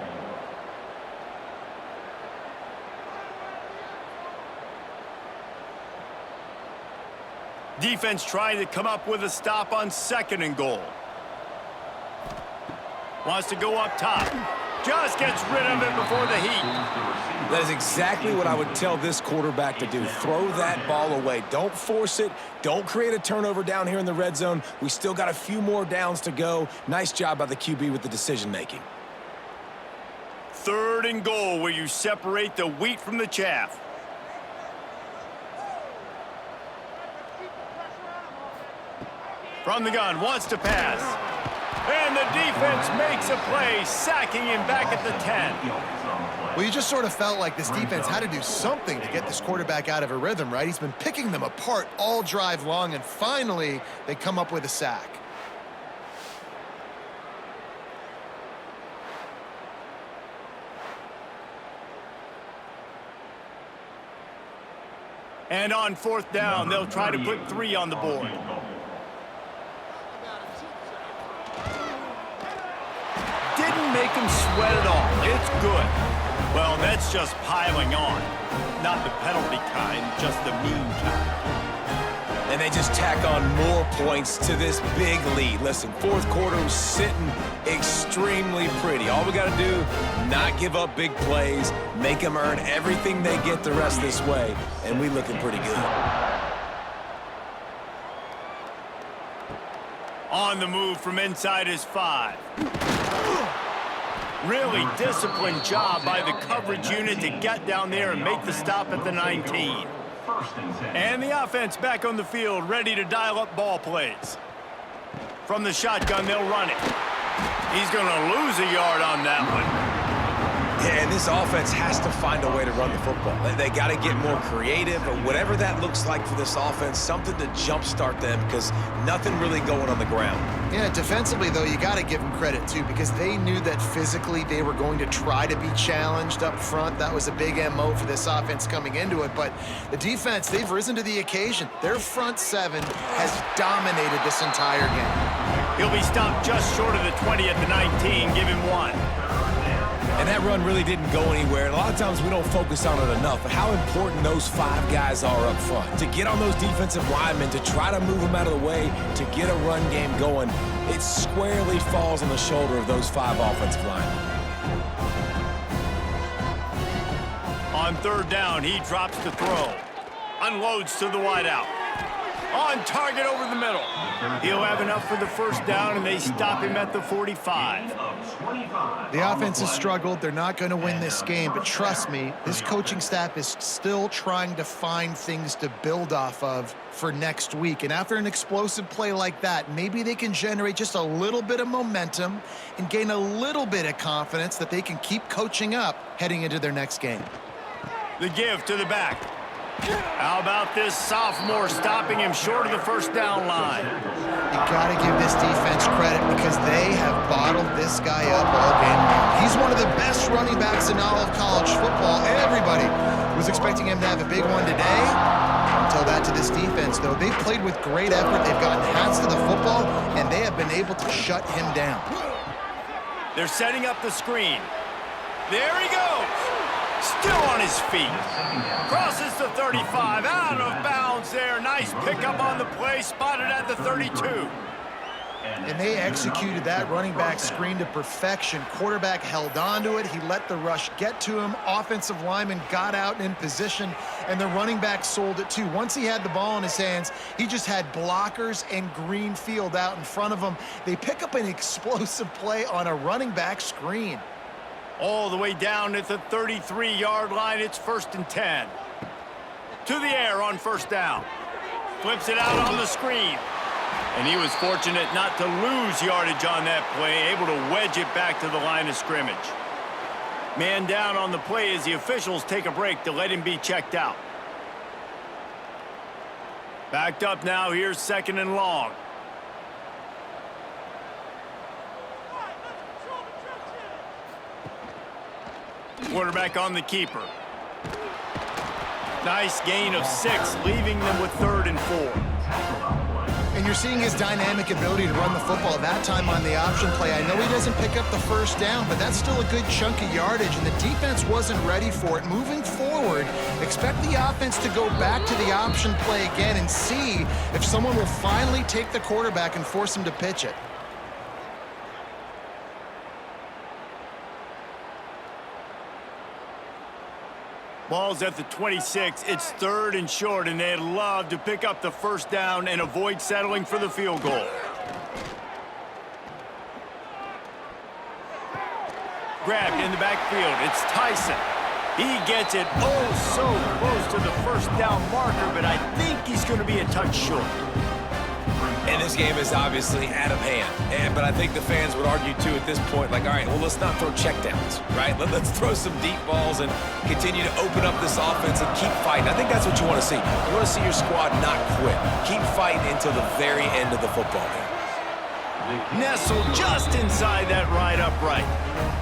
Defense trying to come up with a stop on 2nd and goal. Wants to go up top. Just gets rid of it before the heat. That is exactly what I would tell this quarterback to do. Throw that ball away. Don't force it. Don't create a turnover down here in the red zone. We still got a few more downs to go. Nice job by the QB with the decision-making. 3rd and goal, where you separate the wheat from the chaff. From the gun, wants to pass. And the defense makes a play, sacking him back at the 10. Well, you just sort of felt like this defense had to do something to get this quarterback out of a rhythm, right? He's been picking them apart all drive long, and finally they come up with a sack. And on 4th down, they'll try to put 3 on the board. Didn't make him sweat at all. It's good. Well, that's just piling on. Not the penalty kind, just the mean kind. And they just tack on more points to this big lead. Listen, 4th quarter was sitting extremely pretty. All we got to do, not give up big plays, make them earn everything they get the rest this way, and we looking pretty good. On the move from inside his 5. Really disciplined job by the coverage unit to get down there and make the stop at the 19. And the offense back on the field, ready to dial up ball plays. From the shotgun, they'll run it. He's going to lose a yard on that one. Yeah, and this offense has to find a way to run the football. They got to get more creative, or whatever that looks like for this offense, something to jumpstart them, because nothing really going on the ground. Yeah, defensively, though, you got to give them credit, too, because they knew that physically they were going to try to be challenged up front. That was a big MO for this offense coming into it. But the defense, they've risen to the occasion. Their front 7 has dominated this entire game. He'll be stopped just short of the 20 at the 19. Give him 1. And that run really didn't go anywhere. And a lot of times we don't focus on it enough, but how important those 5 guys are up front. To get on those defensive linemen, to try to move them out of the way, to get a run game going, it squarely falls on the shoulder of those 5 offensive linemen. On 3rd down, he drops to throw. Unloads to the wideout. On target over the middle. He'll have enough for the first down, and they stop him at the 45. The offense has struggled. They're not going to win this game, but trust me, this coaching staff is still trying to find things to build off of for next week. And after an explosive play like that, maybe they can generate just a little bit of momentum and gain a little bit of confidence that they can keep coaching up heading into their next game. The give to the back. How about this sophomore stopping him short of the first down line? You got to give this defense credit because they have bottled this guy up all game long. He's one of the best running backs in all of college football. Everybody was expecting him to have a big one today. Until that to this defense, though. They've played with great effort. They've gotten hats to the football, and they have been able to shut him down. They're setting up the screen. There he goes. Still on his feet. Crosses the 35. Out of bounds there. Nice pickup on the play. Spotted at the 32. And they executed that running back screen to perfection. Quarterback held on to it. He let the rush get to him. Offensive lineman got out and in position, and the running back sold it too. Once he had the ball in his hands, he just had blockers and green field out in front of him. They pick up an explosive play on a running back screen. All the way down at the 33-yard line. It's 1st and 10. To the air on first down. Flips it out on the screen. And he was fortunate not to lose yardage on that play, able to wedge it back to the line of scrimmage. Man down on the play as the officials take a break to let him be checked out. Backed up now, here's 2nd and long. Quarterback on the keeper. Nice gain of 6, leaving them with 3rd and 4. And you're seeing his dynamic ability to run the football. That time on the option play, I know he doesn't pick up the first down, but that's still a good chunk of yardage, and the defense wasn't ready for it. Moving forward, expect the offense to go back to the option play again and see if someone will finally take the quarterback and force him to pitch it. Ball's at the 26. It's 3rd and short, and they'd love to pick up the first down and avoid settling for the field goal. Grabbed in the backfield. It's Tyson. He gets it so close to the first down marker, but I think he's going to be a touch short. And this game is obviously out of hand. But I think the fans would argue, too, at this point, like, all right, well, let's not throw checkdowns, right? Let's throw some deep balls and continue to open up this offense and keep fighting. I think that's what you want to see. You want to see your squad not quit. Keep fighting until the very end of the football game. Nestled just inside that right upright.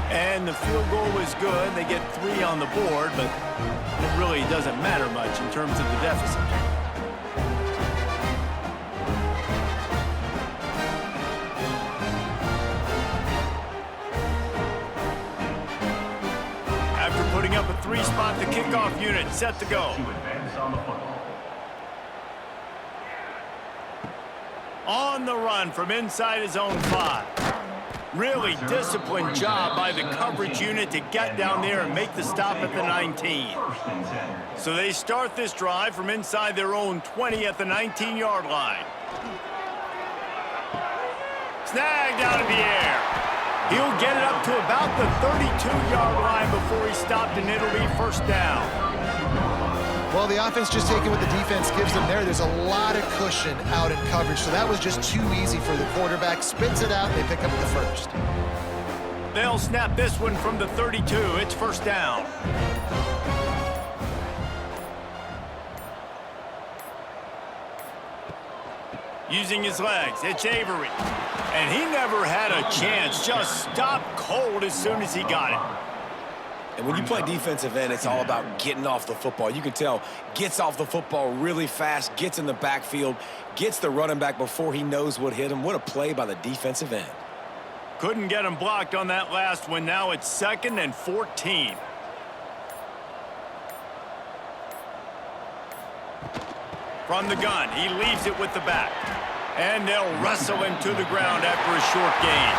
And the field goal was good. They get 3 on the board, but it really doesn't matter much in terms of the deficit. Putting up a 3-spot, the kickoff unit set to go. To advance on the football. On the run from inside his own 5. Really disciplined job by the coverage unit to get down there and make the stop at the 19. So they start this drive from inside their own 20 at the 19-yard line. Snagged out of the air. He'll get it up to about the 32-yard line before he's stopped, and it'll be first down. Well, the offense just taking what the defense gives them there. There's a lot of cushion out in coverage, so that was just too easy for the quarterback. Spits it out, and they pick up the first. They'll snap this one from the 32. It's first down. Using his legs, it's Avery. And he never had a chance, just stopped cold as soon as he got it. And when you play defensive end, it's all about getting off the football. You can tell, gets off the football really fast, gets in the backfield, gets the running back before he knows what hit him. What a play by the defensive end. Couldn't get him blocked on that last one. Now it's 2nd and 14. From the gun, he leaves it with the back. And they'll wrestle him to the ground after a short gain.